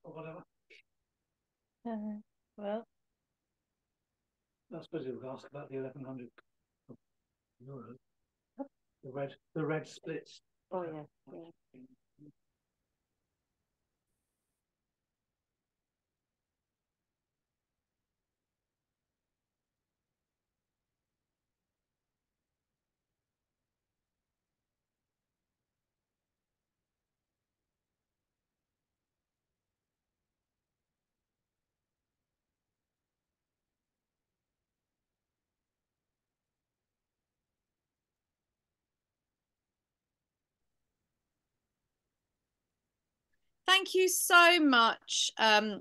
or whatever. Well, I suppose you would ask about the 1,100 euros. The red splits. oh yeah, yeah. Thank you so much. I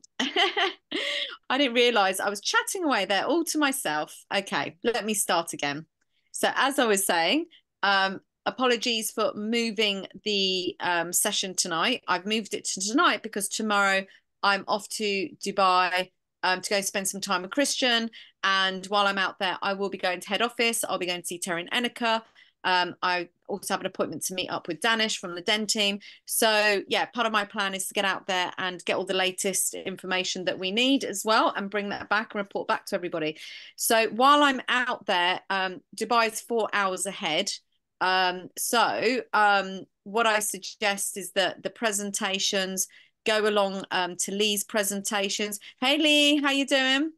didn't realise I was chatting away there all to myself. Okay, let me start again. So as I was saying, apologies for moving the session tonight. I've moved it to tonight because tomorrow I'm off to Dubai to go spend some time with Christian. And while I'm out there, I will be going to head office. I'll be going to see Terry and Enika. I also have an appointment to meet up with Danish from the Den team. So yeah, part of my plan is to get out there and get all the latest information that we need as well and bring that back and report back to everybody. So while I'm out there, Dubai is 4 hours ahead. What I suggest is that the presentations go along to Lee's presentations. Hey Lee, how you doing?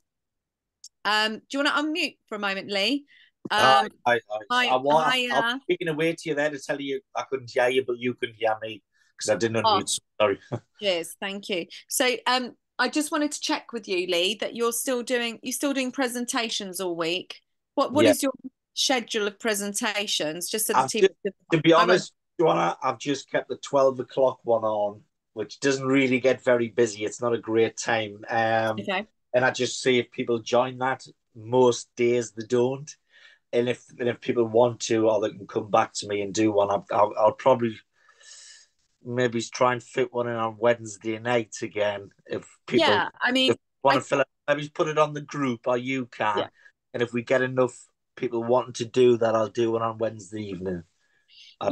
Do you want to unmute for a moment, Lee? Hi. Hi, I was speaking away to you there to tell you I couldn't hear you, but you couldn't hear me because I didn't unmute. Sorry. Cheers, thank you. So I just wanted to check with you, Lee, that you're still doing presentations all week. What is your schedule of presentations? Just so the team. To be honest, Joanna, I've just kept the 12 o'clock one on, which doesn't really get very busy. It's not a great time. Okay. And I just see if people join that. Most days they don't. And if people want to, or they can come back to me and do one, I'll probably maybe try and fit one in on Wednesday night again. If people want to fill it, maybe put it on the group, or you can. Yeah. And if we get enough people wanting to do that, I'll do one on Wednesday evening. I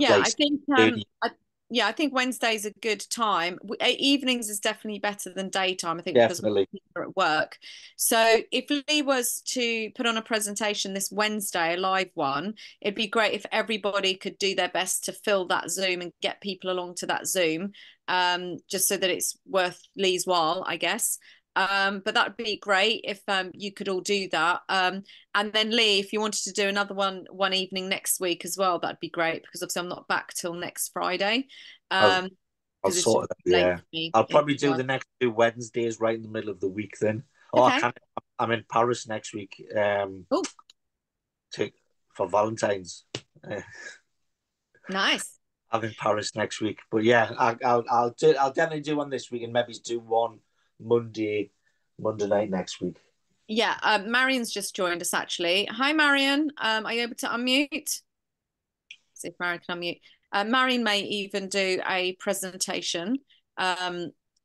think Wednesday's a good time. Evenings is definitely better than daytime, I think, definitely. Because people are at work. So if Lee was to put on a presentation this Wednesday, a live one, it'd be great if everybody could do their best to fill that Zoom and get people along to that Zoom, just so that it's worth Lee's while, I guess. But that would be great if you could all do that. And then Lee, if you wanted to do another one evening next week as well, that'd be great, because obviously I'm not back till next Friday. I'll sort it. Yeah, I'll probably do the next 2 Wednesdays right in the middle of the week then. Okay. I'm in Paris next week. For Valentine's. Nice. I'm in Paris next week, but yeah, I'll definitely do one this week, and maybe do one Monday night next week. Yeah, Marion's just joined us actually. Hi, Marion. Are you able to unmute? See if Marion can unmute. Marion may even do a presentation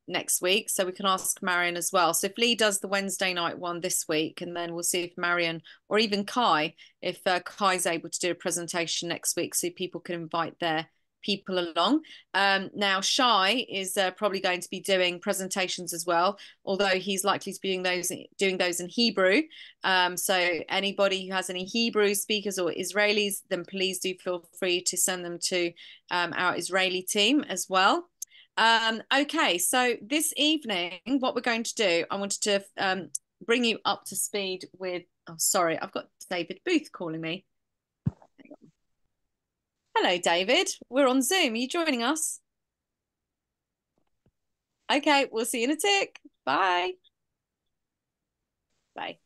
next week, so we can ask Marion as well. So if Lee does the Wednesday night one this week, and then we'll see if Marion or even Kai, if Kai's able to do a presentation next week, so people can invite their people along. Now Shay is probably going to be doing presentations as well, although he's likely to be doing those in Hebrew. So anybody who has any Hebrew speakers or Israelis, then please do feel free to send them to our Israeli team as well. Okay, so this evening, what we're going to do, I wanted to bring you up to speed with, oh, sorry, I've got David Booth calling me. Hang on. Hello, David. We're on Zoom. Are you joining us? Okay, we'll see you in a tick. Bye. Bye.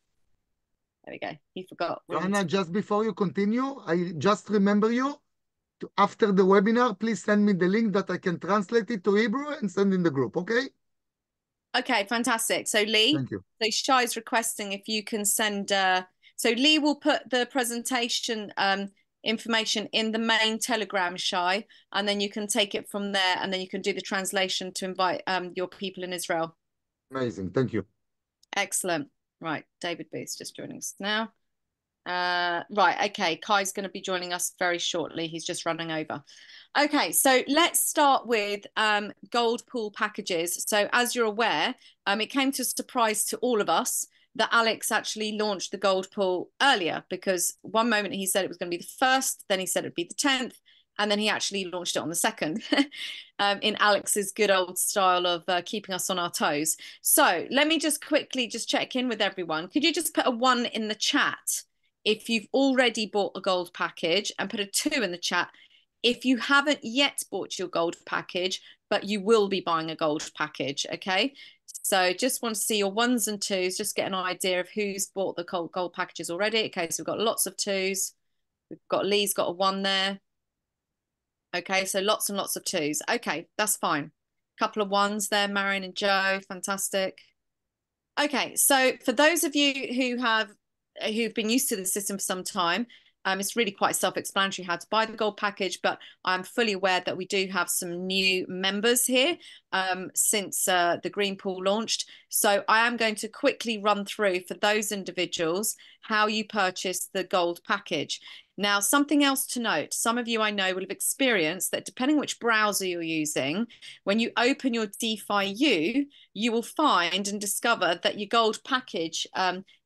There we go. He forgot. Joanna, just before you continue, I just remember you. After the webinar, please send me the link that I can translate it to Hebrew and send in the group, okay? Okay, fantastic. So Lee, thank you. So Shai's requesting if you can send, so Lee will put the presentation information in the main Telegram, Shay, and then you can take it from there, and then you can do the translation to invite your people in Israel. Amazing, thank you. Excellent. Right, David Booth's just joining us now. Right, okay, Kai's going to be joining us very shortly. He's just running over. Okay, so let's start with gold pool packages. So as you're aware, it came to a surprise to all of us that Alex actually launched the gold pool earlier, because one moment he said it was going to be the 1st, then he said it'd be the 10th, and then he actually launched it on the 2nd in Alex's good old style of keeping us on our toes. So let me just quickly just check in with everyone. Could you just put a 1 in the chat if you've already bought a gold package, and put a 2 in the chat if you haven't yet bought your gold package, but you will be buying a gold package, okay? So just want to see your 1s and 2s, just get an idea of who's bought the gold packages already. Okay, so we've got lots of 2s. We've got Lee's got a 1 there. Okay, so lots and lots of 2s. Okay, that's fine. Couple of 1s there, Marion and Joe, fantastic. Okay, so for those of you who've been used to the system for some time, it's really quite self-explanatory how to buy the gold package, but I'm fully aware that we do have some new members here since the green pool launched. So I am going to quickly run through for those individuals how you purchase the gold package. Now, something else to note, some of you I know will have experienced that depending which browser you're using, when you open your DeFi you will find and discover that your gold package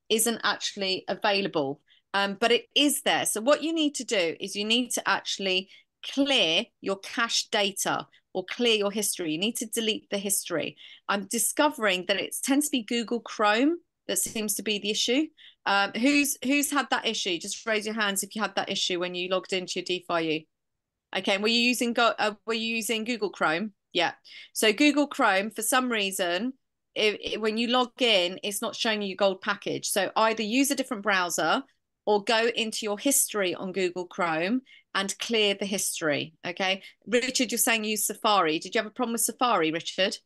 isn't actually available. But it is there. So what you need to do is you need to actually clear your cache data or clear your history. You need to delete the history. I'm discovering that it tends to be Google Chrome that seems to be the issue. Who's had that issue? Just raise your hands if you had that issue when you logged into your DeFi. Okay, were you using Google Chrome? Yeah. So Google Chrome, for some reason, when you log in, it's not showing you your gold package. So either use a different browser or go into your history on Google Chrome and clear the history, okay? Richard, you're saying use Safari. Did you have a problem with Safari, Richard?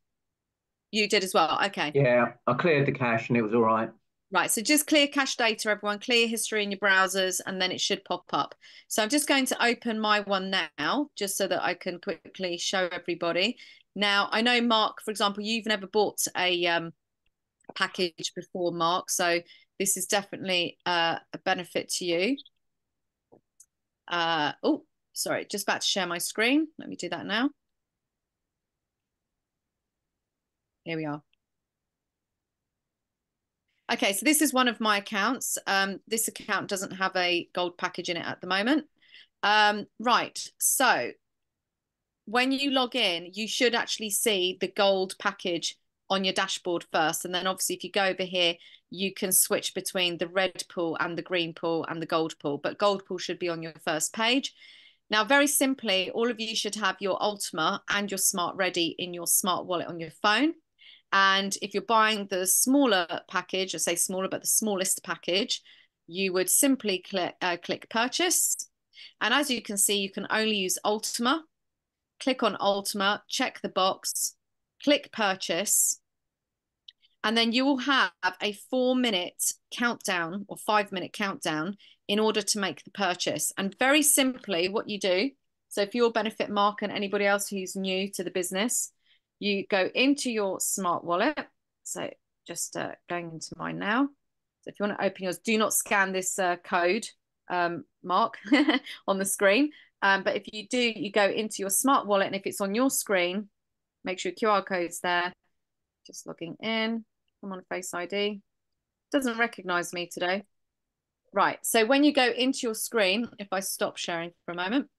You did as well, okay. Yeah, I cleared the cache and it was all right. Right, so just clear cache data, everyone. Clear history in your browsers, and then it should pop up. So I'm just going to open my one now, just so that I can quickly show everybody. Now, I know, Mark, for example, you've never bought a package before, Mark, so this is definitely a benefit to you. Oh, sorry, just about to share my screen. Let me do that now. Here we are. Okay, so this is one of my accounts. This account doesn't have a gold package in it at the moment. Right, so when you log in, you should actually see the gold package on your dashboard first. And then obviously if you go over here, you can switch between the red pool and the green pool and the gold pool, but gold pool should be on your first page. Now, very simply, all of you should have your ULTIMA and your Smart Ready in your smart wallet on your phone. And if you're buying the smaller package, I say smaller, but the smallest package, you would simply click purchase. And as you can see, you can only use ULTIMA. Click on ULTIMA, check the box, click purchase. And then you will have a 4-minute countdown or 5-minute countdown in order to make the purchase. And very simply what you do, so if you'll benefit Mark and anybody else who's new to the business, you go into your smart wallet. So just going into mine now. So if you want to open yours, do not scan this code, Mark, on the screen. But if you do, you go into your smart wallet, and if it's on your screen, make sure QR code's there. Just logging in. I'm on Face ID. Doesn't recognize me today. Right. So when you go into your screen, if I stop sharing for a moment,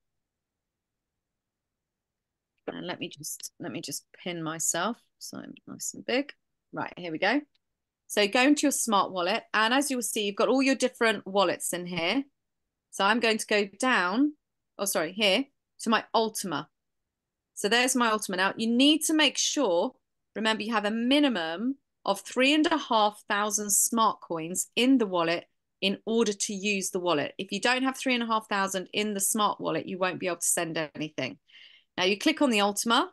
and let me just pin myself so I'm nice and big. Right, here we go. So go into your smart wallet, and as you will see, you've got all your different wallets in here. So I'm going to go down, oh sorry, here to my ULTIMA. So there's my ULTIMA. Now you need to make sure, remember, you have a minimum of 3,500 smart coins in the wallet in order to use the wallet. If you don't have 3,500 in the smart wallet, you won't be able to send anything. Now you click on the ULTIMA,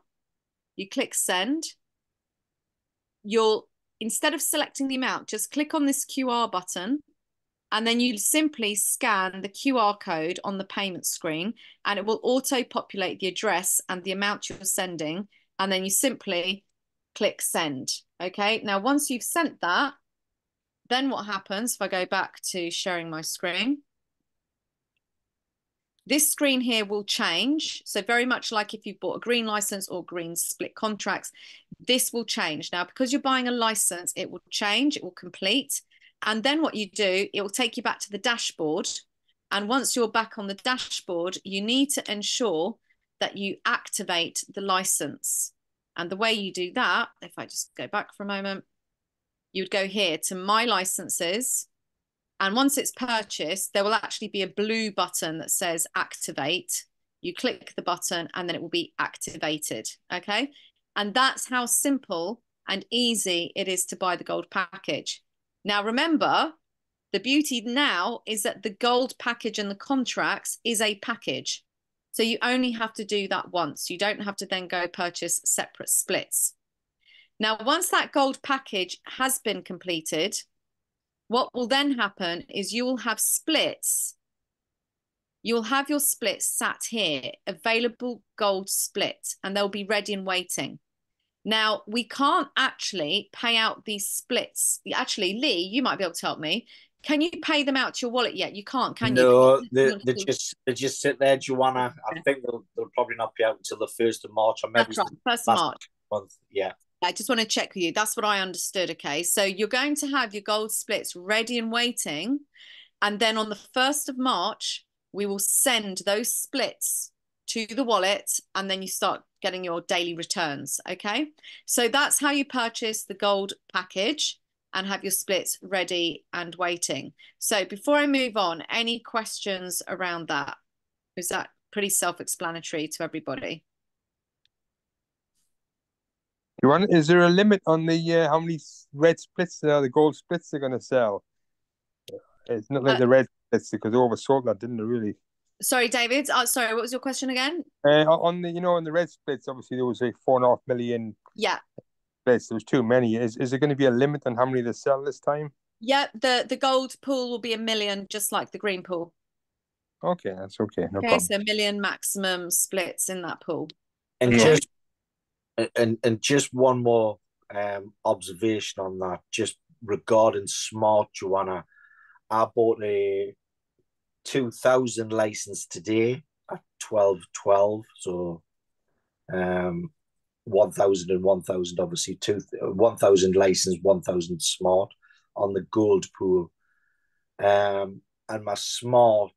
you click send. Instead of selecting the amount, just click on this QR button, and then you simply scan the QR code on the payment screen, and it will auto-populate the address and the amount you're sending, and then you simply click send. Okay, now once you've sent that, then what happens if I go back to sharing my screen? This screen here will change. So very much like if you bought a green license or green split contracts, this will change. Now, because you're buying a license, it will change, it will complete. And then what you do, it will take you back to the dashboard. And once you're back on the dashboard, you need to ensure that you activate the license. And the way you do that, if I just go back for a moment, you would go here to My Licenses. And once it's purchased, there will actually be a blue button that says Activate. You click the button and then it will be activated, okay? And that's how simple and easy it is to buy the gold package. Now, remember, the beauty now is that the gold package and the contracts is a package. So you only have to do that once. You don't have to then go purchase separate splits. Now, once that gold package has been completed, what will then happen is you will have splits. You'll have your splits sat here, available gold split, and they'll be ready and waiting. Now, we can't actually pay out these splits. Actually, Lee, you might be able to help me. Can you pay them out to your wallet yet? You can't, can you? No, they just sit there, Joanna. I think they'll probably not be out until the 1st of March. Or maybe that's right, 1st of March. Month. Yeah. I just want to check with you. That's what I understood. Okay. So you're going to have your gold splits ready and waiting. And then on the 1st of March, we will send those splits to the wallet. And then you start getting your daily returns. Okay. So that's how you purchase the gold package and have your splits ready and waiting. So before I move on, any questions around that? Is that pretty self-explanatory to everybody? Is there a limit on the how many red splits the gold splits they're going to sell? It's not like the red splits because they oversold that, didn't they? Really? Sorry, David. Sorry, what was your question again? On the on the red splits, obviously there was like 4.5 million. Yeah. Splits. There was too many. Is there going to be a limit on how many they sell this time? Yeah, the gold pool will be 1 million, just like the green pool. Okay, that's okay. No okay, problem. so 1 million maximum splits in that pool. And just one more observation on that, just regarding smart, Joanna. I bought a 2000 license today at 12.12, so 1000 and 1000, obviously 1000 license, 1000 smart on the gold pool, and my smart.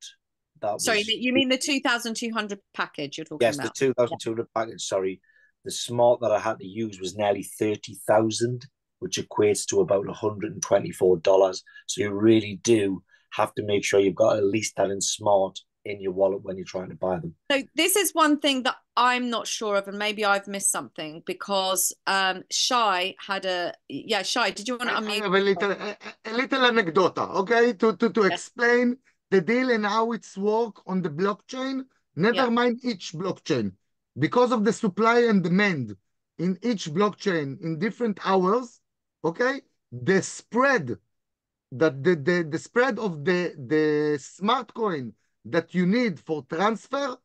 Sorry, you mean the 2200 package you're talking about? Yes, the 2200 package. Sorry. The smart that I had to use was nearly 30,000, which equates to about $124. So you really do have to make sure you've got at least that in smart in your wallet when you're trying to buy them. So this is one thing that I'm not sure of, and maybe I've missed something, because Shay had a Shay, did you want to unmute? I have a little anecdota, okay, to explain the deal and how it's work on the blockchain. Never mind each blockchain. Because of the supply and demand in each blockchain in different hours, okay, the spread that the spread of the smart coin that you need for transfer,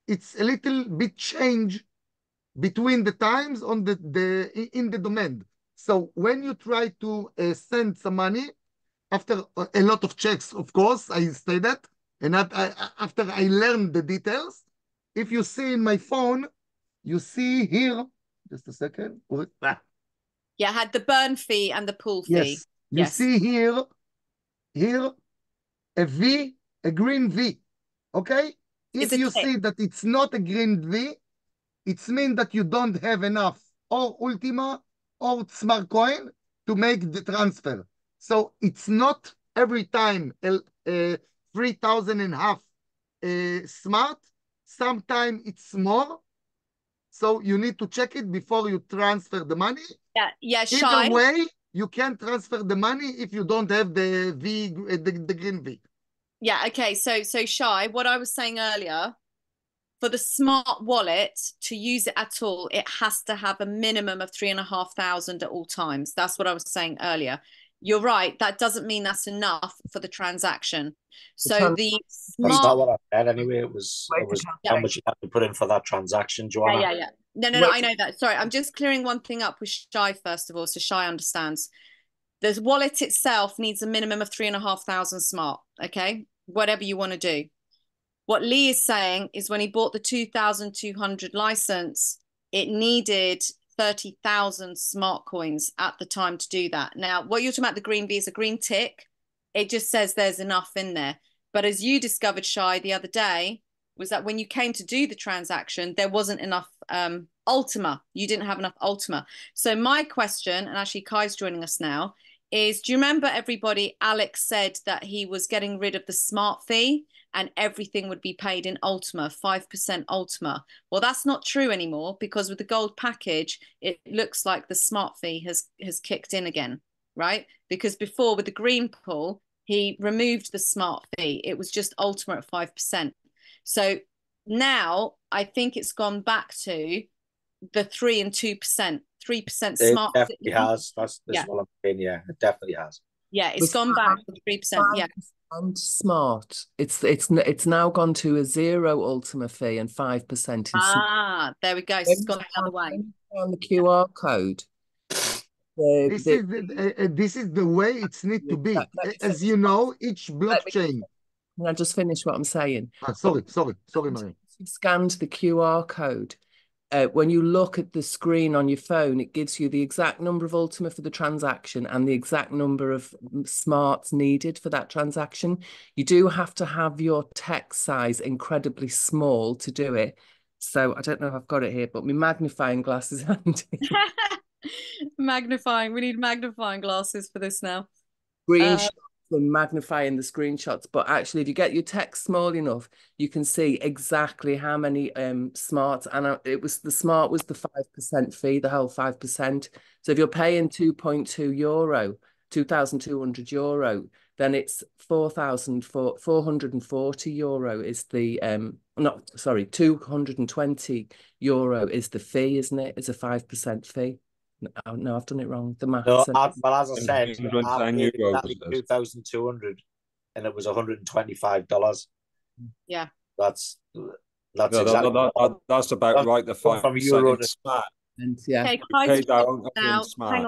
it's a little bit change between the times on in the demand. So when you try to send some money, after a lot of checks, of course, I say that, and after I learned the details, if you see in my phone, you see here, just a second. Yeah, had the burn fee and the pool fee. Yes, you see here a V, a green V, okay? If you see that it's not a green V, it means that you don't have enough or ULTIMA or smart coin to make the transfer. So it's not every time 3,000 and a half smart. Sometimes it's more. So you need to check it before you transfer the money. Yeah, Shay. Either way, you can't transfer the money if you don't have the V, the green V. Yeah, okay. So Shay, what I was saying earlier, for the smart wallet to use it at all, it has to have a minimum of 3,500 at all times. That's what I was saying earlier. You're right. That doesn't mean that's enough for the transaction. So the smart... That's not what I said anyway. It was how much you have to put in for that transaction, Joanna. Yeah. No, I know that. Sorry, I'm just clearing one thing up with Shay first of all, so Shay understands. The wallet itself needs a minimum of 3,500 smart, okay? Whatever you want to do. What Lee is saying is when he bought the 2,200 license, it needed 30,000 smart coins at the time to do that. Now, what you're talking about, the green V is a green tick. It just says there's enough in there. But as you discovered, Shay, the other day, was that when you came to do the transaction, there wasn't enough ULTIMA. You didn't have enough ULTIMA. So my question, and actually Kai's joining us now, is do you remember everybody, Alex said that he was getting rid of the smart fee and everything would be paid in ULTIMA, 5% ULTIMA. Well, that's not true anymore because with the gold package, it looks like the smart fee has kicked in again, right? Because before with the green pool, he removed the smart fee. It was just ULTIMA at 5%. So now I think it's gone back to the 3% and 2%, 3% smart. It definitely has. That's what I'm saying. Yeah, it definitely has. Yeah, it's gone back to 3%. Yeah. And smart. It's now gone to a 0 ULTIMA fee and 5%. There we go. So it's gone the other way. On the QR code. This is the way it's need to be. As you know, each blockchain. Can I just finish what I'm saying? Sorry, Maria. You scanned the QR code. When you look at the screen on your phone, it gives you the exact number of ULTIMA for the transaction and the exact number of smarts needed for that transaction. You do have to have your text size incredibly small to do it. So I don't know if I've got it here, but my magnifying glass is handy. Magnifying. We need magnifying glasses for this now. Screenshots and magnifying the screenshots, but actually if you get your text small enough you can see exactly how many smarts, and the smart was the 5% fee, the whole 5%. So if you're paying €2.2, 2,200 euro, then it's 4,440 euro is the €220 is the fee, isn't it? It's a 5% fee. No, I've done it wrong. The maths. No, well, as I said, I paid exactly 2,200, and it was $125. Yeah, that's exactly that's about right. The 5% smart. And yeah. Okay, Kai's now. Hang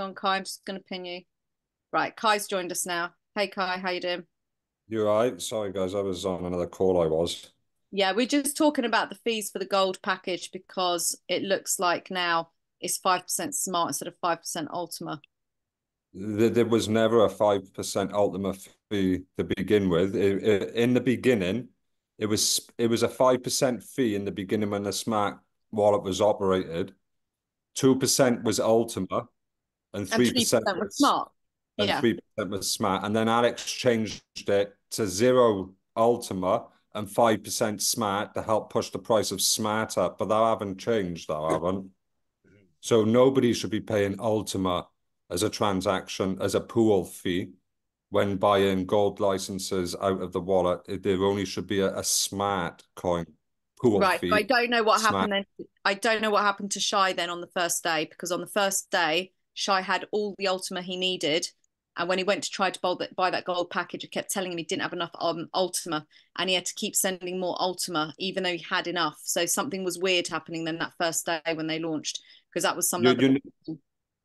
on, Kai. I'm just going to pin you. Right, Kai's joined us now. Hey, Kai, how you doing? You're right. Sorry, guys, I was on another call. I was. Yeah, we're just talking about the fees for the gold package because it looks like now it's 5% smart instead of 5% ULTIMA. There was never a 5% ULTIMA fee to begin with. In the beginning, it was a 5% fee in the beginning when the smart wallet was operated. 2% was ULTIMA, and 3% was smart. And 3% was smart. And then Alex changed it to 0 ULTIMA and 5% smart to help push the price of smart up. But that haven't changed, that haven't. So nobody should be paying ULTIMA as a transaction, as a pool fee when buying gold licenses out of the wallet. There only should be a smart coin pool fee. Right, I don't know what happened then. I don't know what happened to Shay then on the first day, because on the first day, Shay had all the ULTIMA he needed. And when he went to try to buy that gold package, it kept telling him he didn't have enough ULTIMA, and he had to keep sending more ULTIMA, even though he had enough. So something was weird happening then that first day when they launched, because that was something.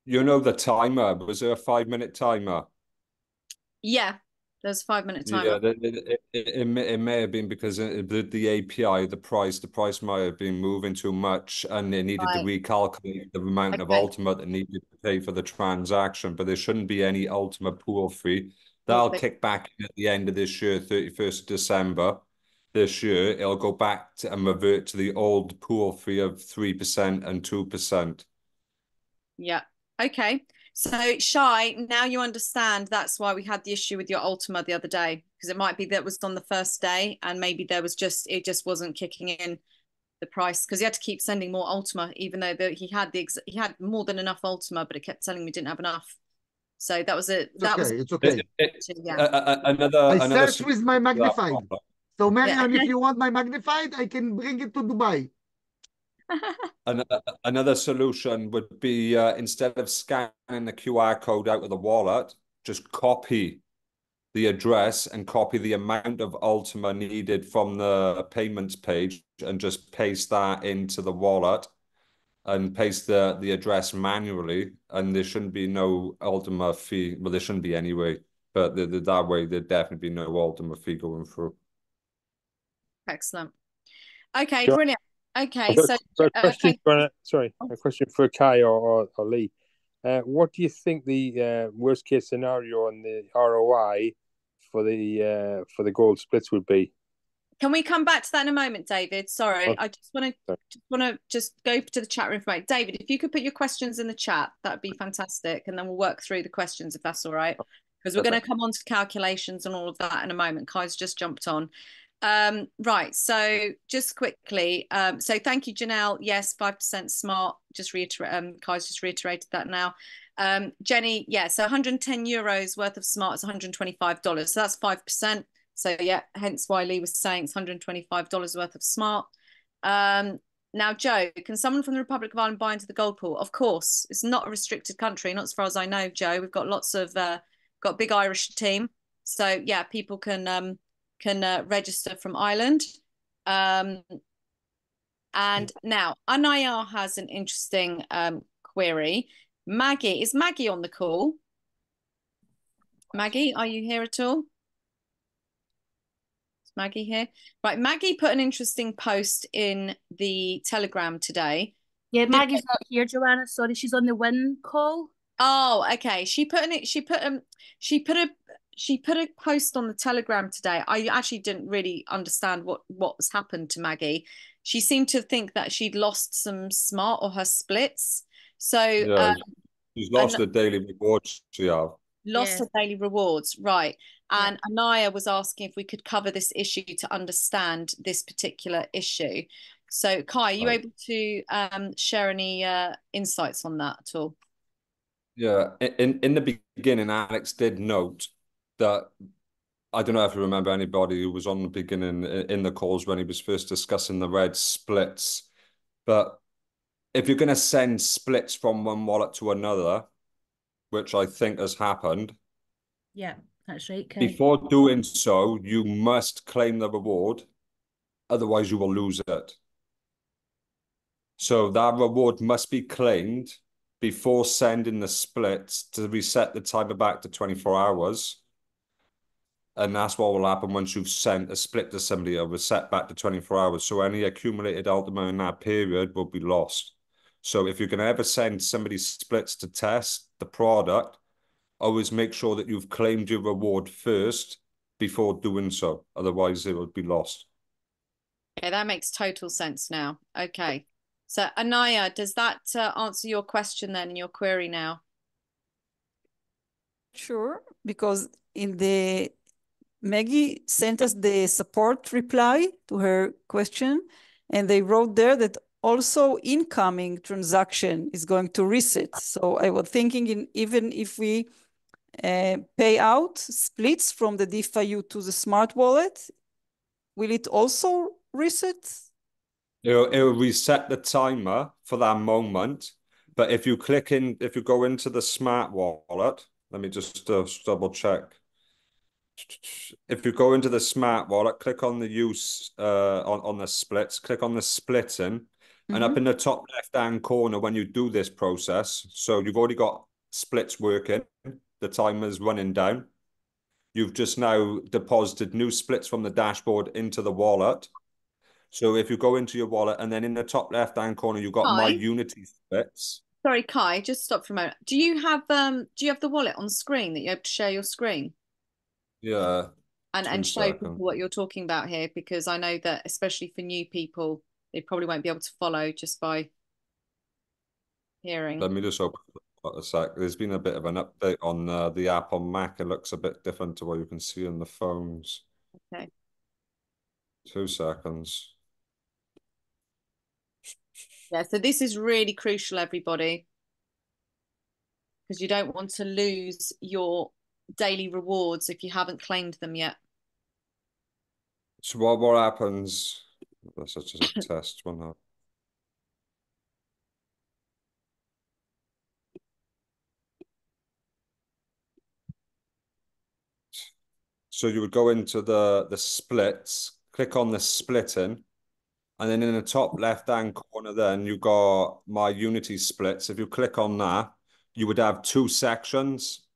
You know the timer. Was there a 5-minute timer? Yeah, there's a 5-minute timer. Yeah, it may have been because the API, the price might have been moving too much, and they needed to recalculate the amount of ULTIMA that needed to pay for the transaction. But there shouldn't be any ULTIMA pool fee. That'll kick back at the end of this year, 31st of December. This year, it'll go back to and revert to the old pool fee of 3% and 2%. Yeah. Okay. So Shay, now you understand that's why we had the issue with your ULTIMA the other day, because it might be that was on the first day and maybe there was it just wasn't kicking in the price, because he had to keep sending more ULTIMA, even though he had more than enough ULTIMA, but it kept telling me he didn't have enough. So that was it. It's okay. I searched with my magnified. So Marion, if you want my magnified, I can bring it to Dubai. Another solution would be instead of scanning the QR code out of the wallet, just copy the address and copy the amount of ULTIMA needed from the payments page and just paste that into the wallet. and paste the address manually, and there shouldn't be no Ultima fee. Well, there shouldn't be anyway, but that way there'd definitely be no Ultima fee going through. Excellent. Okay, Sure. brilliant. Okay, I've got so a question a question for Kai or Lee. What do you think the worst case scenario on the ROI for the gold splits would be? can we come back to that in a moment, David? Sorry, Okay. I just want to go to the chat room for a moment. David, if you could put your questions in the chat, that'd be fantastic, and then we'll work through the questions if that's all right. Because we're going to come on to calculations and all of that in a moment. Kai's just jumped on. Right, so just quickly, so thank you, Janelle. Yes, 5% smart. Just reiterate, Kai's just reiterated that now. Jenny, yeah, so 110 euros worth of smart is $125. So that's 5%. So yeah, hence why Lee was saying it's $125 worth of smart. Now, Joe, can someone from the Republic of Ireland buy into the gold pool? Of course, it's not a restricted country, not as far as I know, Joe. We've got lots of got a big Irish team, so yeah, people can register from Ireland. And now Anaya has an interesting query. Maggie, is Maggie on the call? Maggie, are you here at all? Is Maggie here? Right, Maggie put an interesting post in the Telegram today. Yeah, Maggie's not here, Joanna. Sorry, she's on the win call. Oh, okay. She put a post on the Telegram today. I actually didn't really understand what was happened to Maggie. She seemed to think that she'd lost some smart or her splits. So Yeah, she's lost the daily rewards she have. Lost her daily rewards, right. And Anaya was asking if we could cover this issue to understand this particular issue. So Kai, are you able to share any insights on that at all? Yeah, in the beginning, Alex did note that, I don't know if you remember anybody who was on the beginning in the calls when he was first discussing the red splits, but if you're going to send splits from one wallet to another, which I think has happened. Yeah, that's right, Kai. Before doing so, you must claim the reward, otherwise you will lose it. So that reward must be claimed before sending the splits to reset the timer back to 24 hours. And that's what will happen once you've sent a split to somebody, it'll reset back to 24 hours. So any accumulated Ultima in that period will be lost. So if you're going to ever send somebody splits to test the product, always make sure that you've claimed your reward first before doing so. Otherwise, it will be lost. Okay, that makes total sense now. Okay. So Anaya, does that answer your question then in your query now? Sure, because in the Maggie sent us the support reply to her question, and they wrote there that also incoming transaction is going to reset. So I was thinking even if we pay out splits from the DeFi to the smart wallet, will it also reset? It'll reset the timer for that moment. But if you go into the smart wallet, let me just double check. If you go into the smart wallet, click on the use on the splits, click on the splitting, and up in the top left-hand corner when you do this process, so you've already got splits working, the timer's running down. You've just now deposited new splits from the dashboard into the wallet. So if you go into your wallet and then in the top left-hand corner, you've got my Unity splits. Sorry, Kai, just stop for a moment. Do you have the wallet on screen that you're able to share your screen? Yeah. And show people what you're talking about here, because I know that especially for new people, they probably won't be able to follow just by hearing. Let me just open a sec. There's been a bit of an update on the app on Mac. It looks a bit different to what you can see on the phones. Okay. 2 seconds. Yeah, so this is really crucial, everybody, because you don't want to lose your daily rewards if you haven't claimed them yet. So what happens? That's just a test one. So you would go into the splits, click on the splitting, And then in the top left-hand corner, then you got my Unity splits. If you click on that, you would have two sections.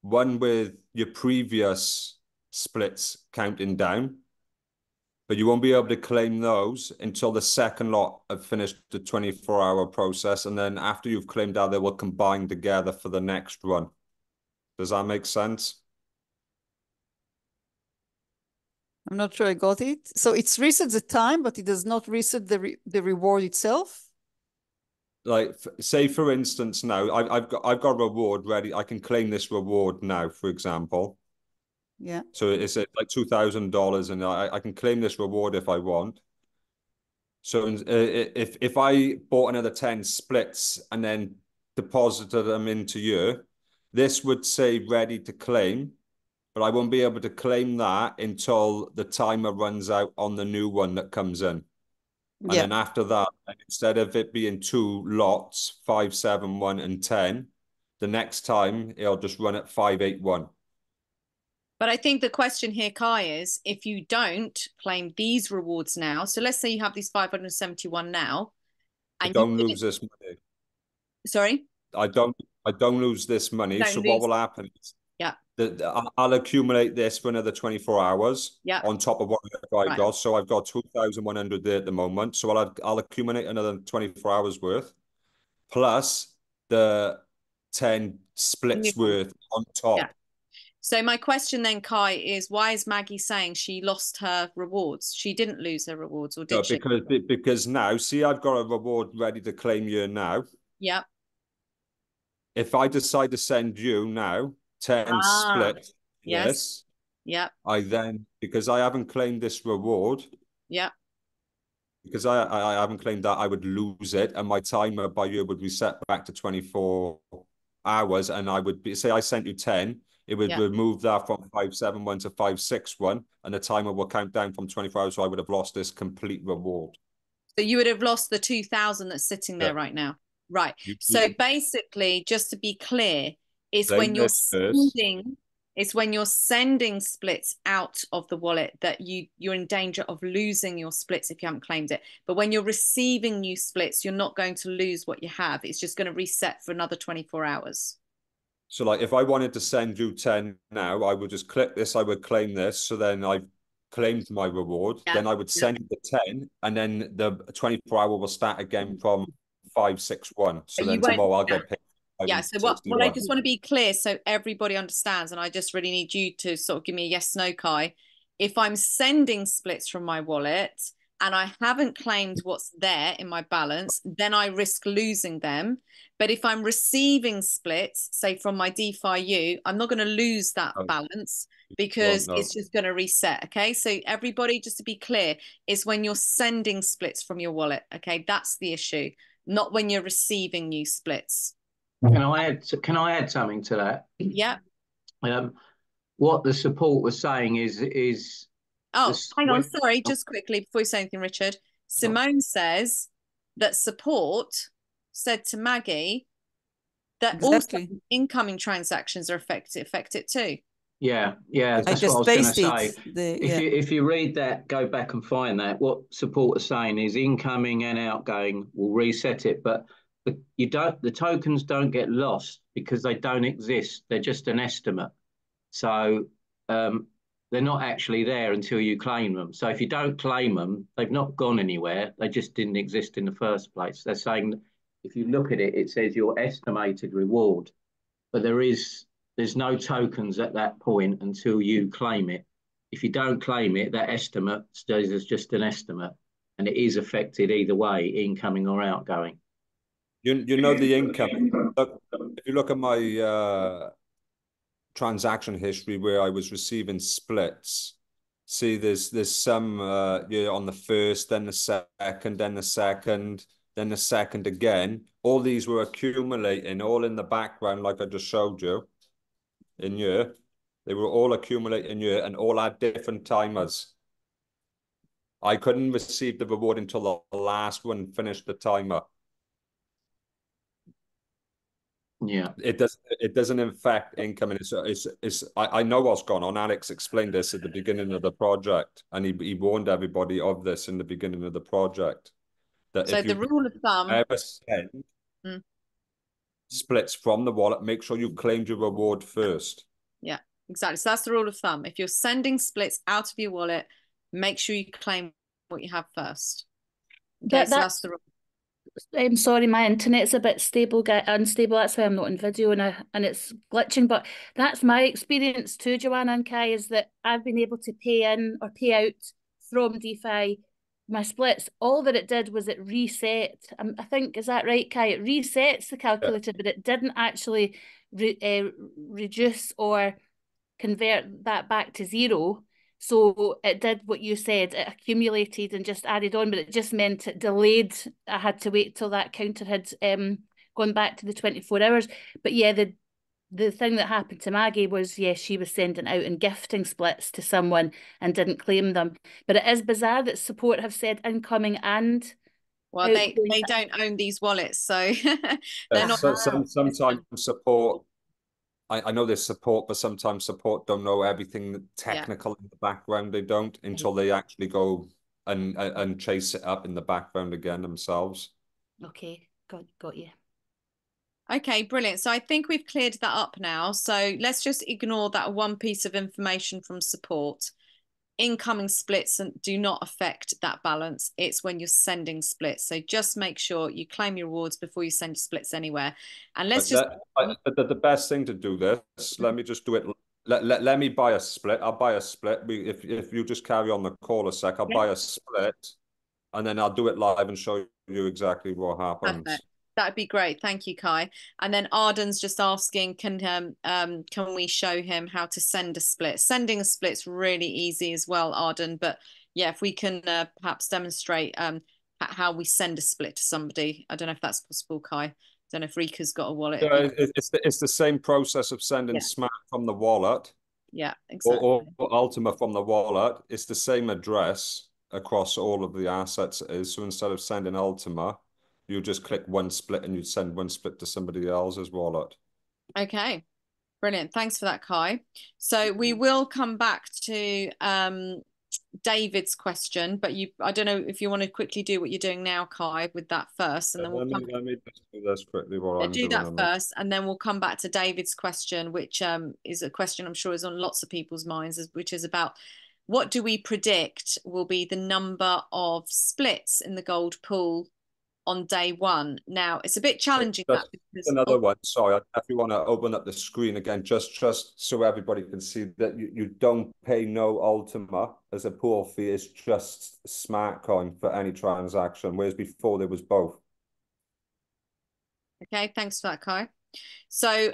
One with your previous splits counting down, but you won't be able to claim those until the second lot have finished the 24-hour process. And then after you've claimed that, they will combine together for the next run. Does that make sense? I'm not sure I got it. So it resets the time, but it does not reset the reward itself. Like, say for instance, now I've got a reward ready. I can claim this reward now, for example. Yeah. So it's like $2,000, and I can claim this reward if I want. So if I bought another 10 splits and then deposited them into you, this would say ready to claim, but I won't be able to claim that until the timer runs out on the new one that comes in. And then after that, instead of it being two lots, 5, 7, 1, and 10, the next time it'll just run at 5, 8, 1. But I think the question here, Kai, is if you don't claim these rewards now, so let's say you have these 571 now, and I don't lose this money. Sorry? I don't lose this money. So what will happen is I'll accumulate this for another 24 hours on top of what I got. So I've got 2,100 there at the moment. So I'll accumulate another 24 hours worth plus the 10 splits worth on top. Yeah. So my question then, Kai, is why is Maggie saying she lost her rewards? She didn't lose her rewards, or did she? Because now, see, I've got a reward ready to claim you now. Yeah. If I decide to send you now 10 splits, yes. Yeah. I then, because I haven't claimed this reward. Yeah. Because I haven't claimed that, I would lose it, and my timer by you would reset back to 24 hours, and I would be, say I sent you 10, it would remove that from 571 to 561, and the timer will count down from 24 hours, so I would have lost this complete reward. So you would have lost the 2,000 that's sitting there right now. Right. So basically, just to be clear, it's when you're sending splits out of the wallet that you're in danger of losing your splits if you haven't claimed it. But when you're receiving new splits, you're not going to lose what you have. It's just going to reset for another 24 hours. So like if I wanted to send you 10 now, I would just click this, I would claim this. So then I've claimed my reward. Then I would send you the 10, and then the 24-hour will start again from 561. So then tomorrow I'll get paid. Yeah, so what I just want to be clear so everybody understands, and I just really need you to sort of give me a yes, no, Kai. If I'm sending splits from my wallet and I haven't claimed what's there in my balance, then I risk losing them. But if I'm receiving splits, say from my DeFi U, I'm not going to lose that balance because it's just going to reset. Okay, so everybody, just to be clear, is when you're sending splits from your wallet. Okay, that's the issue, not when you're receiving new splits. Can I add something to that? Yeah. What the support was saying is. Oh, hang on. Sorry, just quickly before you say anything, Richard. Simone says that support said to Maggie that also incoming transactions are affected too. Yeah, that's what I was going to say. If you read that, go back and find that. What support is saying is incoming and outgoing will reset it, but the tokens don't get lost because they don't exist. They're just an estimate. So they're not actually there until you claim them. So if you don't claim them, they've not gone anywhere. They just didn't exist in the first place. They're saying, if you look at it, it says your estimated reward, but there's no tokens at that point until you claim it. If you don't claim it, that estimate stays as just an estimate, and it is affected either way, incoming or outgoing. You know the income. If you look at my transaction history where I was receiving splits, see there's some on the first, then the second, then the second, then the second again. All these were accumulating all in the background, like I just showed you in here. They were all accumulating here and all had different timers. I couldn't receive the reward until the last one finished the timer. Yeah, it doesn't affect income, and I know what's gone on. Alex explained this at the beginning of the project, and he warned everybody of this in the beginning of the project. That so if the rule of thumb ever send splits from the wallet, make sure you claimed your reward first. Yeah, exactly. So that's the rule of thumb. If you're sending splits out of your wallet, make sure you claim what you have first. Okay, so that's the rule. I'm sorry, my internet's a bit unstable. That's why I'm not in video and it's glitching. But that's my experience too, Joanna and Kai, is that I've been able to pay in or pay out from DeFi my splits. All that it did was it reset. I think, is that right, Kai? It resets the calculator, but it didn't actually reduce or convert that back to zero. So it did what you said, it accumulated and just added on, but it just meant it delayed. I had to wait till that counter had gone back to the 24 hours. But yeah, the thing that happened to Maggie was, yeah, she was sending out and gifting splits to someone and didn't claim them. But it is bizarre that support have said incoming and... Well, they don't own these wallets, so they're not... Sometimes support... I know there's support, but sometimes support don't know everything technical in the background. They don't until they actually go and chase it up in the background again themselves. Okay, got you. Okay, brilliant. So I think we've cleared that up now. So let's just ignore that one piece of information from support. Incoming splits do not affect that balance. It's when you're sending splits. So just make sure you claim your rewards before you send your splits anywhere. And let's the best thing to do this, let me just do it. Let me buy a split. I'll buy a split. If you just carry on the call a sec, I'll buy a split and then I'll do it live and show you exactly what happens. Perfect. That'd be great. Thank you, Kai. And then Arden's just asking, can we show him how to send a split? Sending a split's really easy as well, Arden. But yeah, if we can perhaps demonstrate how we send a split to somebody. I don't know if that's possible, Kai. I don't know if Rika's got a wallet. Yeah, it's the same process of sending Smart from the wallet. Yeah, exactly. Or ULTIMA from the wallet. It's the same address across all of the assets it is. So instead of sending ULTIMA, you just click one split and you send one split to somebody else's wallet. Okay, brilliant. Thanks for that, Kai. So we will come back to David's question, but I don't know if you want to quickly do what you're doing now, Kai, with that first, and then let me just do this quickly while I'm do doing that first, and then we'll come back to David's question, which is a question I'm sure is on lots of people's minds, which is about what do we predict will be the number of splits in the gold pool on day one. Now it's a bit challenging. Another one. Sorry, if you want to open up the screen again, just so everybody can see that you don't pay no ULTIMA as a pool fee. It's just smart coin for any transaction, whereas before there was both. Okay, thanks for that, Kai. So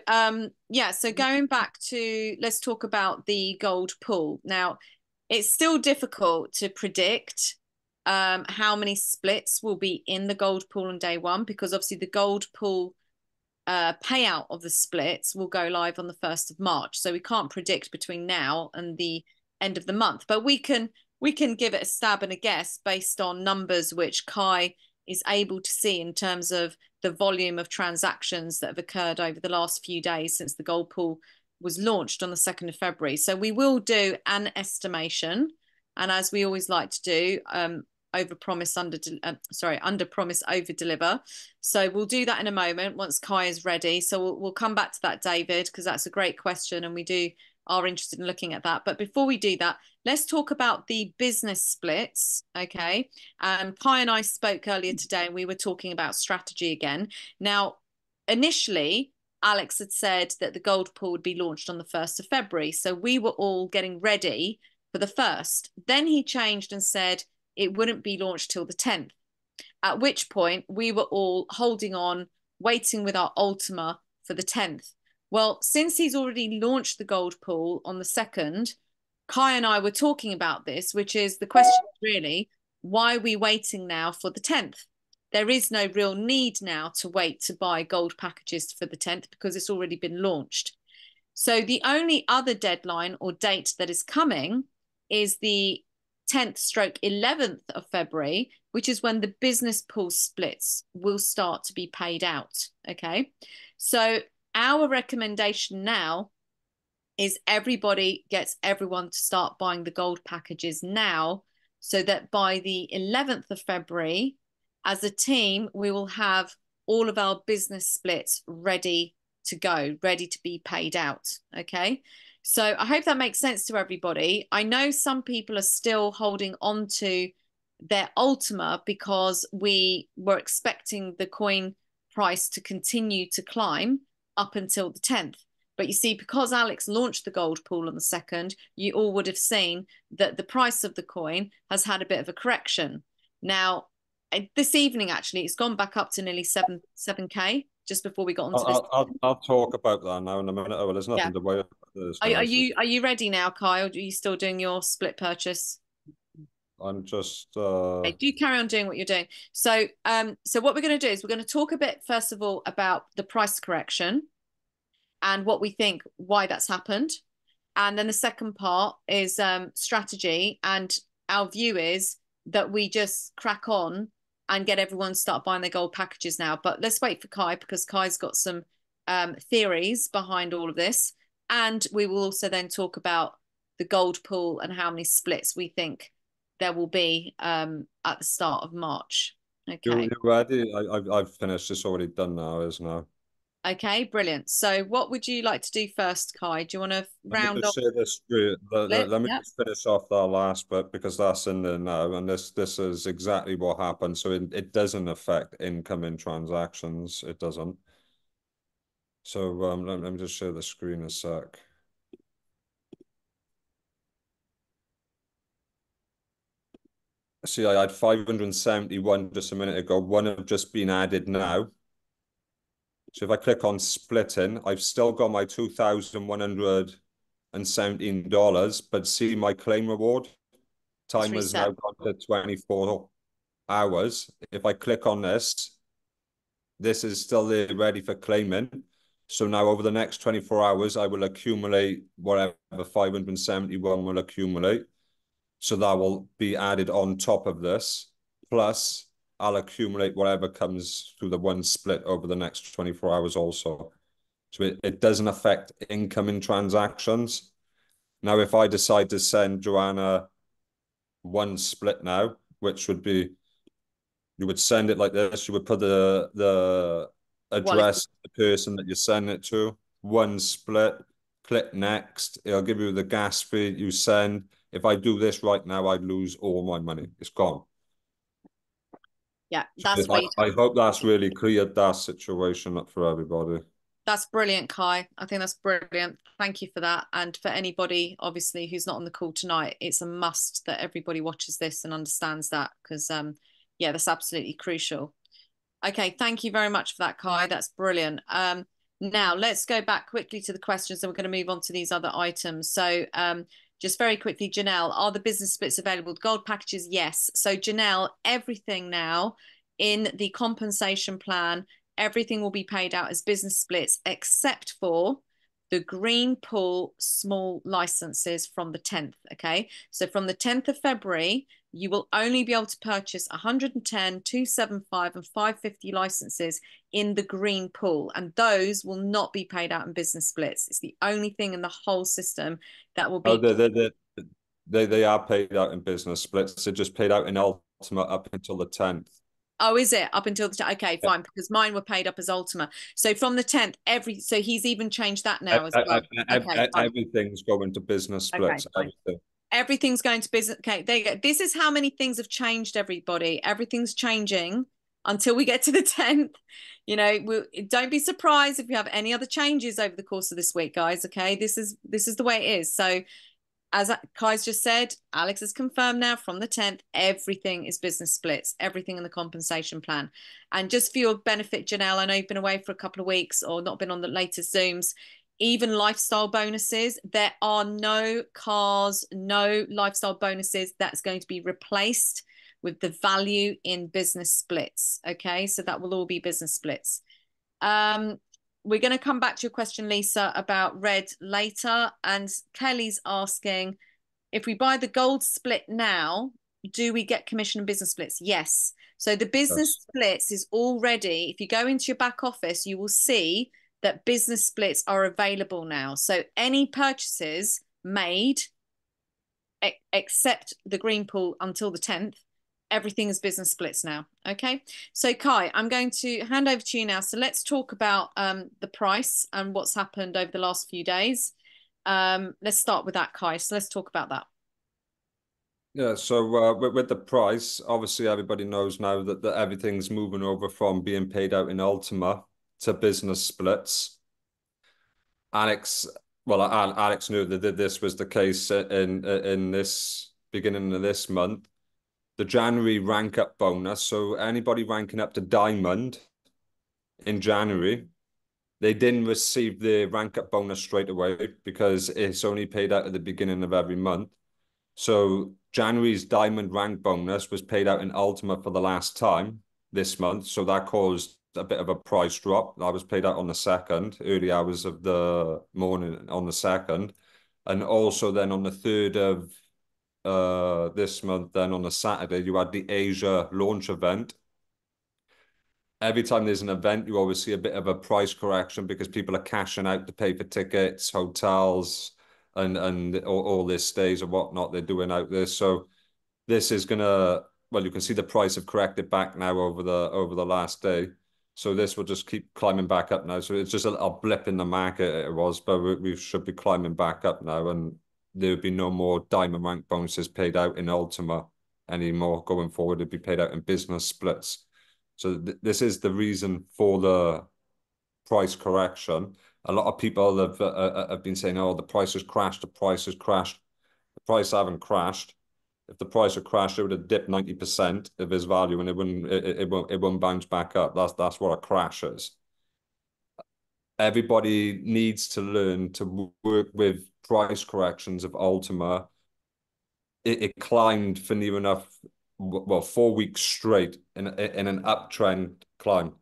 yeah, so going back to, let's talk about the gold pool. Now it's still difficult to predict how many splits will be in the gold pool on day one, because obviously the gold pool payout of the splits will go live on the 1st of March. So we can't predict between now and the end of the month, but we can give it a stab and a guess based on numbers which Kai is able to see in terms of the volume of transactions that have occurred over the last few days since the gold pool was launched on the 2nd of February. So we will do an estimation, and as we always like to do, under promise, over deliver. So we'll do that in a moment once Kai is ready. So we'll come back to that, David, because that's a great question and we are interested in looking at that. But before we do that, let's talk about the business splits. Okay. Kai and I spoke earlier today and we were talking about strategy again. Now, initially, Alex had said that the gold pool would be launched on the 1st of February. So we were all getting ready for the 1st. Then he changed and said it wouldn't be launched till the 10th, at which point we were all holding on, waiting with our ULTIMA for the 10th. Well, since he's already launched the gold pool on the 2nd, Kai and I were talking about this, which is the question really, why are we waiting now for the 10th? There is no real need now to wait to buy gold packages for the 10th because it's already been launched. So the only other deadline or date that is coming is the 10th/11th of February, which is when the business pool splits will start to be paid out. Okay, so our recommendation now is everybody gets everyone to start buying the gold packages now, so that by the 11th of February, as a team, we will have all of our business splits ready to go, ready to be paid out. Okay. So I hope that makes sense to everybody. I know some people are still holding on to their Ultima because we were expecting the coin price to continue to climb up until the 10th. But you see, because Alex launched the gold pool on the 2nd, you all would have seen that the price of the coin has had a bit of a correction. Now, this evening, actually, it's gone back up to nearly 7K just before we got onto this. I'll talk about that now in a minute. Well, there's nothing to worry about. Are you ready now, Kai, or are you still doing your split purchase? I'm just okay, do carry on doing what you're doing. So so what we're going to do is we're going to talk a bit first of all about the price correction and what we think, why that's happened. And then the second part is strategy, and our view is that we just crack on and get everyone to start buying their gold packages now. But let's wait for Kai, because Kai's got some theories behind all of this. And we will also then talk about the gold pool and how many splits we think there will be at the start of March. Okay. You ready? I've finished. It's already done now, isn't it? Okay, brilliant. So what would you like to do first, Kai? Do you want to round off? Let me just finish off that last bit, because that's in there now, and this is exactly what happened. So it doesn't affect incoming transactions. It doesn't. So let me just share the screen a sec. See, I had 571 just a minute ago. One have just been added now. So if I click on splitting, I've still got my $2,117, but see my claim reward? Time has now gone to 24 hours. If I click on this is still there ready for claiming. So now over the next 24 hours, I will accumulate whatever 571 will accumulate. So that will be added on top of this, plus I'll accumulate whatever comes through the one split over the next 24 hours also. So it doesn't affect incoming transactions. Now, if I decide to send Joanna one split now, which would be, you would send it like this, you would put the address of the person that you send it to, one split, click next, it'll give you the gas fee you send. If I do this right now, I'd lose all my money. It's gone. Yeah, that's I hope that's really cleared that situation up for everybody. That's brilliant, Kai. I think that's brilliant. Thank you for that. And for anybody, obviously, who's not on the call tonight, it's a must that everybody watches this and understands that, because, yeah, that's absolutely crucial. Okay, thank you very much for that, Kai. That's brilliant. Now, let's go back quickly to the questions, and we're going to move on to these other items. So, just very quickly, Janelle, are the business splits available? Gold packages, yes. So Janelle, everything now in the compensation plan, everything will be paid out as business splits, except for the green pool small licenses from the 10th, okay? So from the 10th of February, you will only be able to purchase 110, 275 and 550 licenses in the green pool, and those will not be paid out in business splits. It's the only thing in the whole system that will be... Oh, they are paid out in business splits. They're just paid out in Ultima up until the 10th. Oh, is it? Up until the... Okay, fine, because mine were paid up as Ultima. So from the 10th, so he's even changed that now as well. Okay, everything's going to business splits. Okay, everything's going to business. Okay, there you go. This is how many things have changed, everybody. Everything's changing until we get to the 10th. You know, don't be surprised if you have any other changes over the course of this week, guys. Okay, this is the way it is. So as Kai's just said, Alex has confirmed now from the 10th, everything is business splits, everything in the compensation plan. And just for your benefit, Janelle, I know you've been away for a couple of weeks or not been on the latest Zooms, even lifestyle bonuses, there are no cars, no lifestyle bonuses that's going to be replaced with the value in business splits. Okay, so that will all be business splits. We're going to come back to your question, Lisa, about red later. And Kelly's asking, if we buy the gold split now, do we get commission and business splits? Yes. So the business splits is already, if you go into your back office, you will see that business splits are available now. So any purchases made, except the green pool until the 10th, everything is business splits now. Okay, so Kai, I'm going to hand over to you now. So let's talk about the price and what's happened over the last few days. Let's start with that, Kai. So let's talk about that. Yeah, so with the price, obviously everybody knows now that everything's moving over from being paid out in ULTIMA to business splits. Alex knew that this was the case in this beginning of this month. The January rank up bonus, so anybody ranking up to diamond in January, they didn't receive the rank up bonus straight away because it's only paid out at the beginning of every month. So January's diamond rank bonus was paid out in ULTIMA for the last time this month. So that caused a bit of a price drop. That was paid out on the 2nd, early hours of the morning on the 2nd. And also then on the 3rd of this month, then on the Saturday, you had the Asia launch event. Every time there's an event, you always see a bit of a price correction because people are cashing out to pay for tickets, hotels, and all this stays and whatnot they're doing out there. So this is gonna, well, you can see the price have corrected back now over the last day. So this will just keep climbing back up now. So it's just a little blip in the market it was, but we should be climbing back up now, and there would be no more diamond rank bonuses paid out in ULTIMA anymore going forward. It'd be paid out in business splits. So this is the reason for the price correction. A lot of people have been saying, "Oh, the price has crashed. The price has crashed." The price haven't crashed. If the price had crashed, it would have dipped 90% of its value, and it won't bounce back up. That's what a crash is. Everybody needs to learn to work with price corrections of ULTIMA. It climbed for near enough, well, 4 weeks straight in an uptrend climb.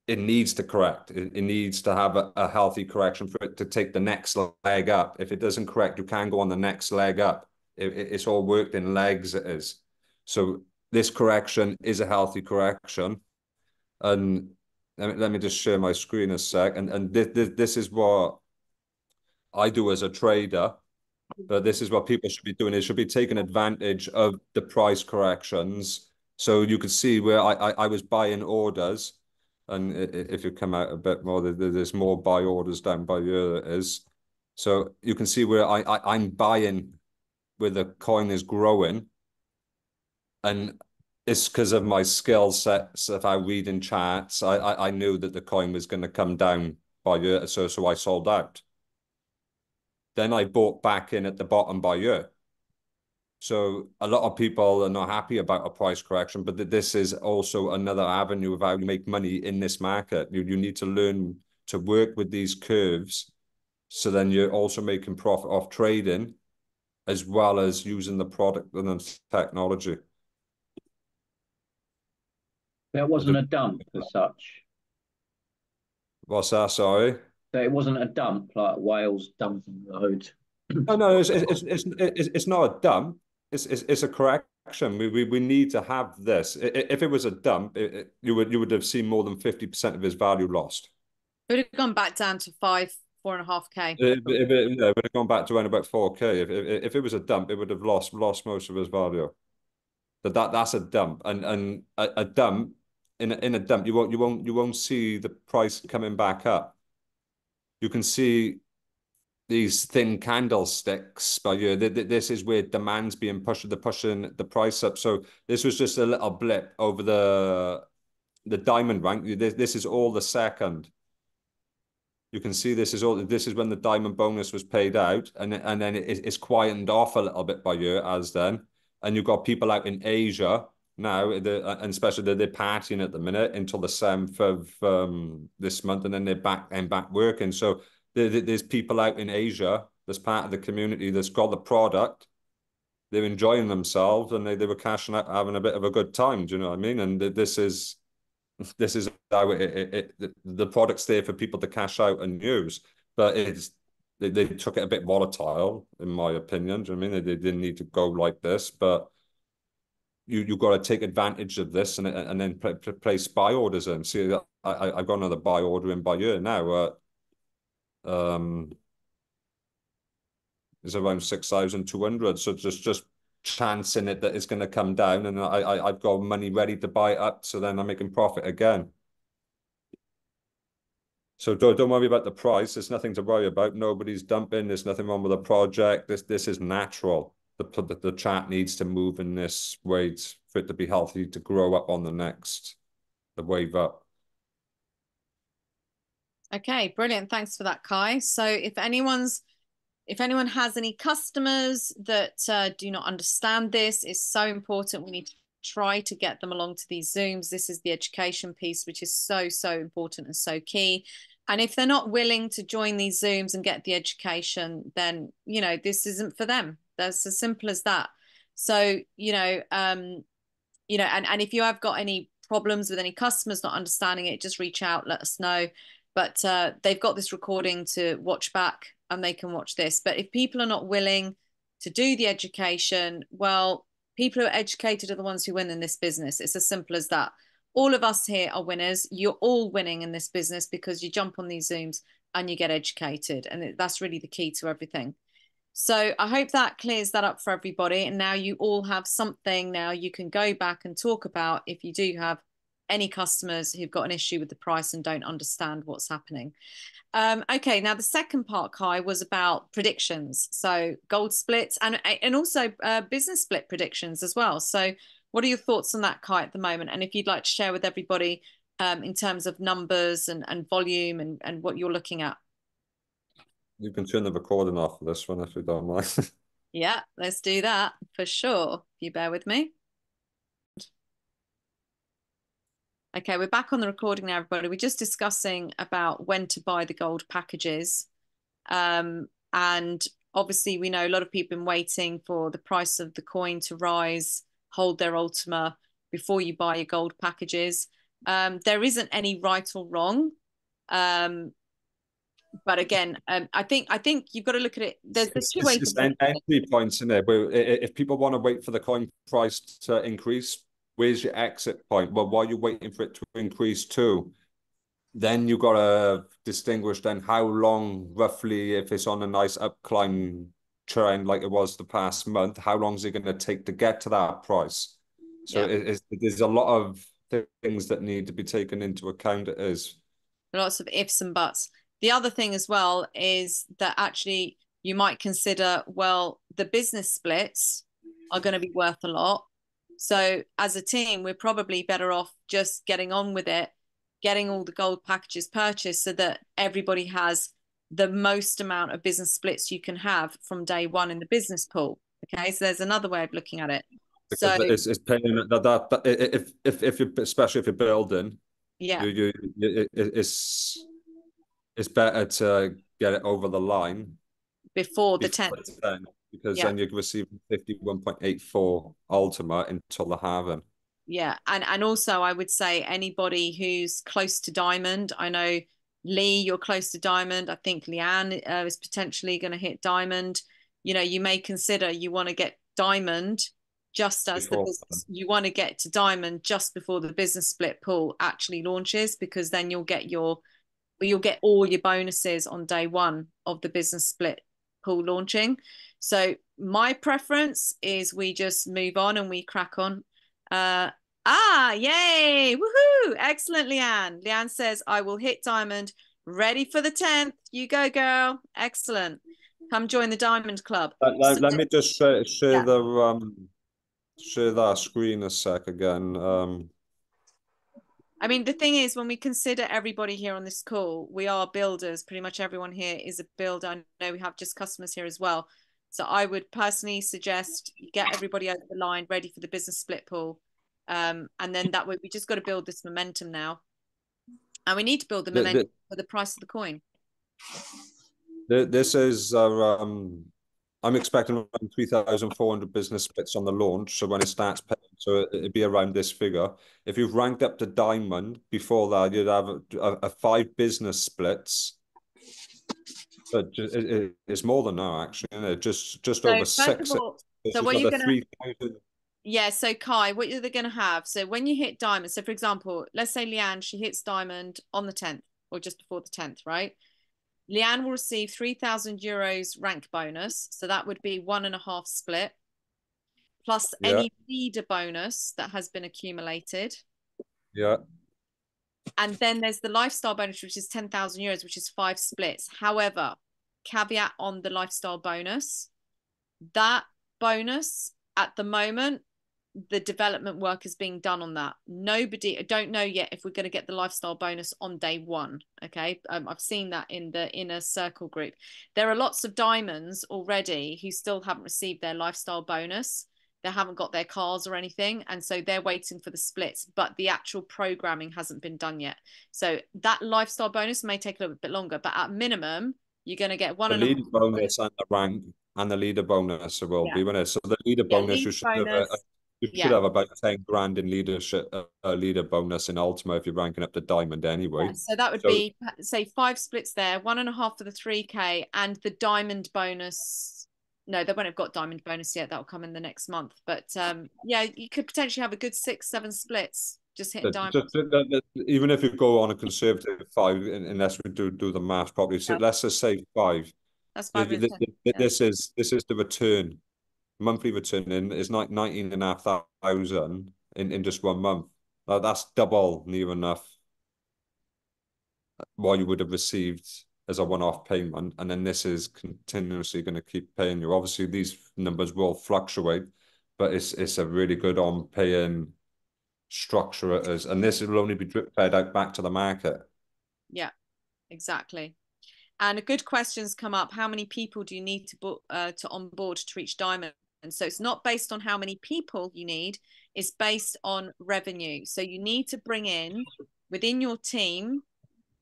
It needs to correct. It needs to have a healthy correction for it to take the next leg up. If it doesn't correct, you can go on the next leg up. It's all worked in legs, it is. So this correction is a healthy correction. And let me just share my screen a sec. And this is what I do as a trader. But this is what people should be doing. They should be taking advantage of the price corrections. So you can see where I was buying orders. And if you come out a bit more, there's more buy orders down by here. It is. So you can see where I'm buying where the coin is growing. And it's because of my skill sets of how reading charts. I knew that the coin was going to come down by here. So I sold out. Then I bought back in at the bottom by here. So a lot of people are not happy about a price correction, but this is also another avenue of how you make money in this market. You need to learn to work with these curves, so then you're also making profit off trading, as well as using the product and the technology. That wasn't a dump as such. What's that, sorry? So it wasn't a dump, like whales dumping the hood. Oh, no, it's not a dump. It's a correction. We need to have this. If it was a dump, you would have seen more than 50% of its value lost. It would have gone back down to 4.5K. It would have gone back to around about 4K. If it was a dump, it would have lost most of its value. But that's a dump, and a dump in a dump, you won't see the price coming back up. You can see these thin candlesticks by here. This is where demand's being pushed. They're pushing the price up. So this was just a little blip over the diamond rank. This is all the second. You can see this is when the diamond bonus was paid out, and then it's quietened off a little bit by here as then. And you've got people out in Asia now, and especially they're partying at the minute until the 7th of this month, and then they're back working. So there's people out in Asia that's part of the community that's got the product. They're enjoying themselves, and they were cashing out, having a bit of a good time. Do you know what I mean? And this is how the product's there for people to cash out and use. But they took it a bit volatile, in my opinion. Do you know what I mean? They didn't need to go like this, but you've got to take advantage of this and then place buy orders in. See, I've got another buy order in by year now. It's around 6,200. So just chancing it that it's going to come down, and I've got money ready to buy it up. So then I'm making profit again. So don't worry about the price. There's nothing to worry about. Nobody's dumping. There's nothing wrong with the project. This is natural. The chart needs to move in this way for it to be healthy, to grow up on the wave up. Okay, brilliant. Thanks for that, Kai. So if anyone has any customers that do not understand this, it's so important. We need to try to get them along to these Zooms. This is the education piece, which is so, so important and so key. And if they're not willing to join these Zooms and get the education, then, you know, this isn't for them. That's as simple as that. So, and if you have got any problems with any customers not understanding it, just reach out, let us know. But they've got this recording to watch back and they can watch this. But if people are not willing to do the education, well, people who are educated are the ones who win in this business. It's as simple as that. All of us here are winners. You're all winning in this business because you jump on these Zooms and you get educated. And that's really the key to everything. So I hope that clears that up for everybody. And now you all have something now you can go back and talk about if you do have any customers who've got an issue with the price and don't understand what's happening. Okay, now the second part, Kai, was about predictions. So gold splits and also business split predictions as well. So what are your thoughts on that, Kai, at the moment? And if you'd like to share with everybody in terms of numbers and volume and what you're looking at. You can turn the recording off for this one if you don't mind. Yeah, let's do that for sure. If you bear with me. Okay, we're back on the recording now, everybody. We're just discussing about when to buy the gold packages. And obviously, we know a lot of people have been waiting for the price of the coin to rise, hold their ULTIMA before you buy your gold packages. There isn't any right or wrong. But again, I think you've got to look at it. There's two ways. It's entry points in it. If people want to wait for the coin price to increase, where's your exit point? Well, while you're waiting for it to increase too, then you've got to distinguish then how long, roughly, if it's on a nice upclimb trend like it was the past month, how long is it going to take to get to that price? So there's a lot of things that need to be taken into account. It is. Lots of ifs and buts. The other thing as well is that actually you might consider, well, the business splits are going to be worth a lot. So as a team, we're probably better off just getting on with it, getting all the gold packages purchased so that everybody has the most amount of business splits you can have from day one in the business pool. Okay, so there's another way of looking at it. Because so it's paying that if you, especially if you're building, it's better to get it over the line before the 10th. Because then you're receiving 51.84 ULTIMA until the halving. Yeah, and also I would say anybody who's close to diamond. I know Lee, you're close to diamond. I think Leanne is potentially going to hit diamond. You know, you may consider you want to get diamond just as you want to get to diamond just before the business split pool actually launches, because then you'll get all your bonuses on day one of the business split pool launching. So my preference is we just move on and we crack on. Yay, woohoo, excellent, Leanne. Leanne says, I will hit diamond, ready for the 10th. You go, girl. Excellent. Come join the diamond club. Let me just share that screen a sec again. I mean, the thing is, when we consider everybody here on this call, we are builders. Pretty much everyone here is a builder. I know we have just customers here as well. So I would personally suggest you get everybody over the line, ready for the business split pool. And then that way, we just got to build this momentum now. And we need to build the momentum for the price of the coin. This is, I'm expecting around 3,400 business splits on the launch. So when it starts paying, so it'd be around this figure. If you've ranked up to diamond, before that, you'd have a 5 business splits. But it's more than that, actually, isn't it? Just over 6. So what you're going to... Yeah, so Kai, what are they going to have? So when you hit diamond, so for example, let's say Leanne, she hits diamond on the 10th or just before the 10th, right? Leanne will receive €3,000 rank bonus. So that would be 1.5 split plus any leader bonus that has been accumulated. Yeah. And then there's the lifestyle bonus, which is €10,000, which is 5 splits. However, caveat on the lifestyle bonus, that bonus at the moment, the development work is being done on that. I don't know yet if we're going to get the lifestyle bonus on day one. Okay. I've seen that in the inner circle group. There are lots of diamonds already who still haven't received their lifestyle bonus. They haven't got their cars or anything. And so they're waiting for the splits, but the actual programming hasn't been done yet. So that lifestyle bonus may take a little bit longer, but at minimum, you're going to get one the leader bonus and the rank and the leader bonus will be when it. So the leader bonus, you should have about 10 grand in leadership, leader bonus in Ultima if you're ranking up to diamond anyway. Yeah, so that would be, say, 5 splits there, 1.5 for the 3K, and the diamond bonus. No, they won't have got diamond bonus yet. That'll come in the next month. But yeah, you could potentially have a good 6-7 splits just hitting diamond. Even if you go on a conservative 5, unless we do the math properly, so let's just say 5. That's 5. This is the return. Monthly return is like 19,500 in just 1 month. That's double near enough what you would have received as a one-off payment, and then this is continuously going to keep paying you. Obviously, these numbers will fluctuate, but it's a really good on paying structure it is, and this will only be drip fed out back to the market. Yeah, exactly. And a good question's come up: how many people do you need to onboard to reach diamond? And so it's not based on how many people you need, it's based on revenue. So you need to bring in within your team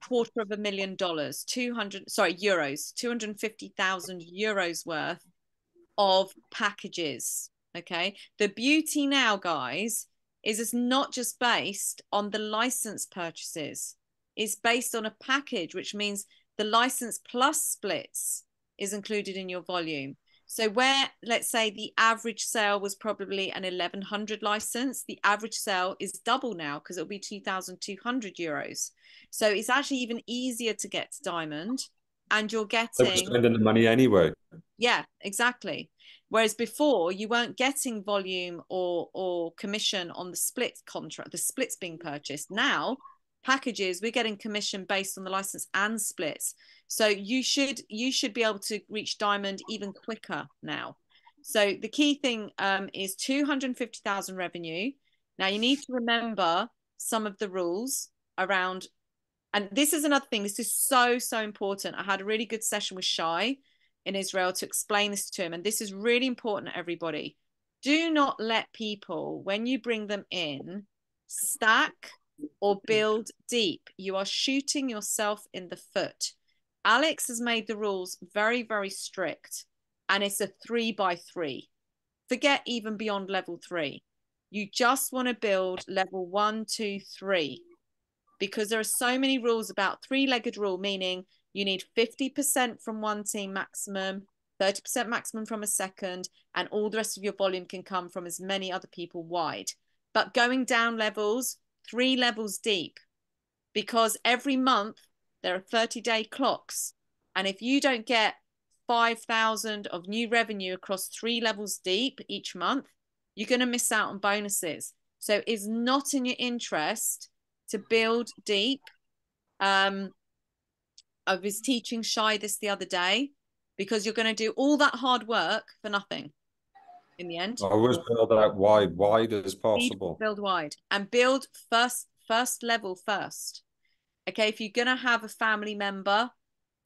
$250,000, €250,000 worth of packages. Okay. The beauty now, guys, is it's not just based on the license purchases. It's based on a package, which means the license plus splits is included in your volume. So where, let's say, the average sale was probably an 1,100 license, the average sale is double now because it'll be €2,200. So it's actually even easier to get to diamond, and you're getting spending the money anyway. Yeah, exactly. Whereas before you weren't getting volume or commission on the split contract, the splits being purchased. Now packages, we're getting commission based on the license and splits. So you should be able to reach diamond even quicker now. So the key thing is 250,000 revenue. Now you need to remember some of the rules around, and this is another thing, this is so important. I had a really good session with Shay in Israel to explain this to him, and this is really important, everybody. Do not let people, when you bring them in, stack or build deep. You are shooting yourself in the foot. Alex has made the rules very, very strict, and it's a 3x3. Forget even beyond level 3. You just want to build level 1, 2, 3, because there are so many rules about 3-legged rule, meaning you need 50% from one team maximum, 30% maximum from a second, and all the rest of your volume can come from as many other people wide. But going down levels, 3 levels deep, because every month there are 30-day clocks. And if you don't get 5,000 of new revenue across 3 levels deep each month, you're going to miss out on bonuses. So it's not in your interest to build deep. I was teaching Shay this the other day, because you're going to do all that hard work for nothing in the end. I always build out wide as possible. Build wide and build first level first. Okay, if you're going to have a family member,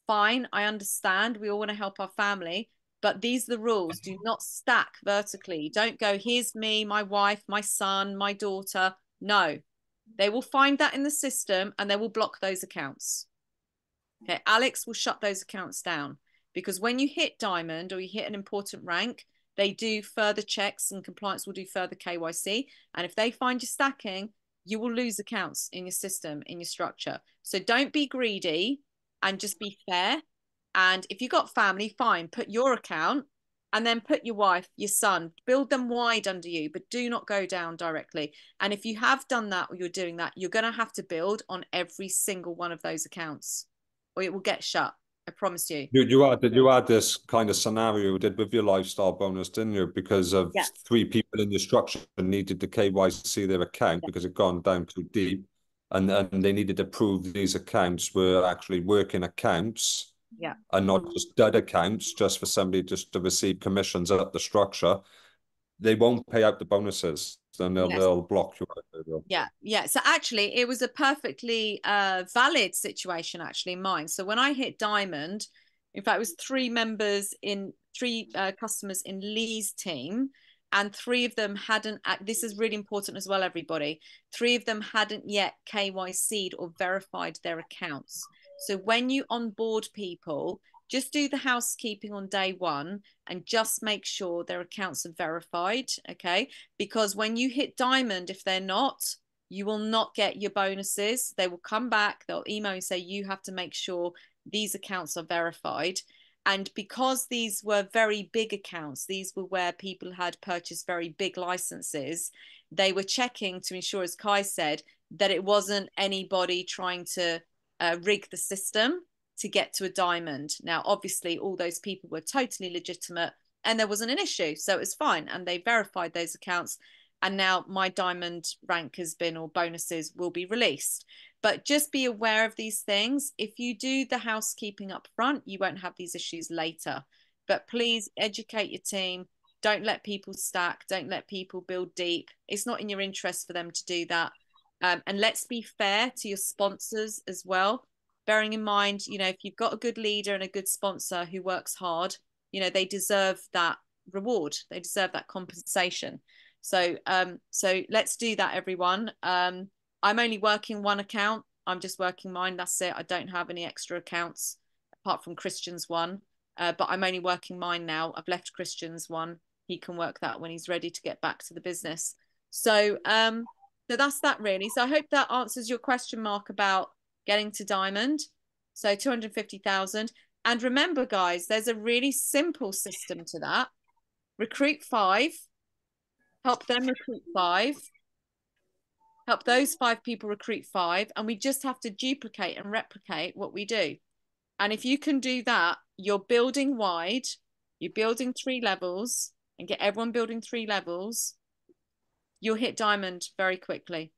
fine, I understand. We all want to help our family, but these are the rules. Do not stack vertically. Don't go, here's me, my wife, my son, my daughter. No, they will find that in the system and they will block those accounts. Okay, Alex will shut those accounts down, because when you hit diamond or you hit an important rank, they do further checks and compliance will do further KYC. And if they find you stacking, you will lose accounts in your system, in your structure. So don't be greedy and just be fair. And if you've got family, fine, put your account and then put your wife, your son, build them wide under you, but do not go down directly. And if you have done that or you're doing that, you're going to have to build on every single one of those accounts or it will get shut. I promise you. You had this kind of scenario you did with your lifestyle bonus, didn't you? Because of 3 people in your structure needed to KYC their account because it had gone down too deep. And they needed to prove these accounts were actually working accounts. Yeah. And not just dud accounts, just for somebody just to receive commissions at the structure. They won't pay out the bonuses, then they'll block you out. Yeah. So actually, it was a perfectly valid situation actually in mine. So when I hit diamond, in fact, it was 3 customers in Lee's team, and 3 of them hadn't. This is really important as well, everybody. 3 of them hadn't yet KYC'd or verified their accounts. So when you onboard people, just do the housekeeping on day 1 and just make sure their accounts are verified, okay? Because when you hit diamond, if they're not, you will not get your bonuses. They will come back, they'll email you, say you have to make sure these accounts are verified. And because these were very big accounts, these were where people had purchased very big licenses, they were checking to ensure, as Kai said, that it wasn't anybody trying to rig the system to get to a diamond. Now, obviously, all those people were totally legitimate and there wasn't an issue. So it was fine. And they verified those accounts. And now my diamond rank has been, or bonuses will be released. But just be aware of these things. If you do the housekeeping up front, you won't have these issues later. But please educate your team. Don't let people stack. Don't let people build deep. It's not in your interest for them to do that. And let's be fair to your sponsors as well. Bearing in mind, you know, if you've got a good leader and a good sponsor who works hard, you know, they deserve that reward. They deserve that compensation. So let's do that, everyone. I'm only working 1 account. I'm just working mine. That's it. I don't have any extra accounts apart from Christian's one. But I'm only working mine now. I've left Christian's one. He can work that when he's ready to get back to the business. So that's that really. So I hope that answers your question, Mark, about getting to diamond. So 250,000. And remember, guys, there's a really simple system to that. Recruit 5, help them recruit 5, help those 5 people recruit 5, and we just have to duplicate and replicate what we do. And if you can do that, you're building wide, you're building 3 levels, and get everyone building 3 levels, you'll hit diamond very quickly.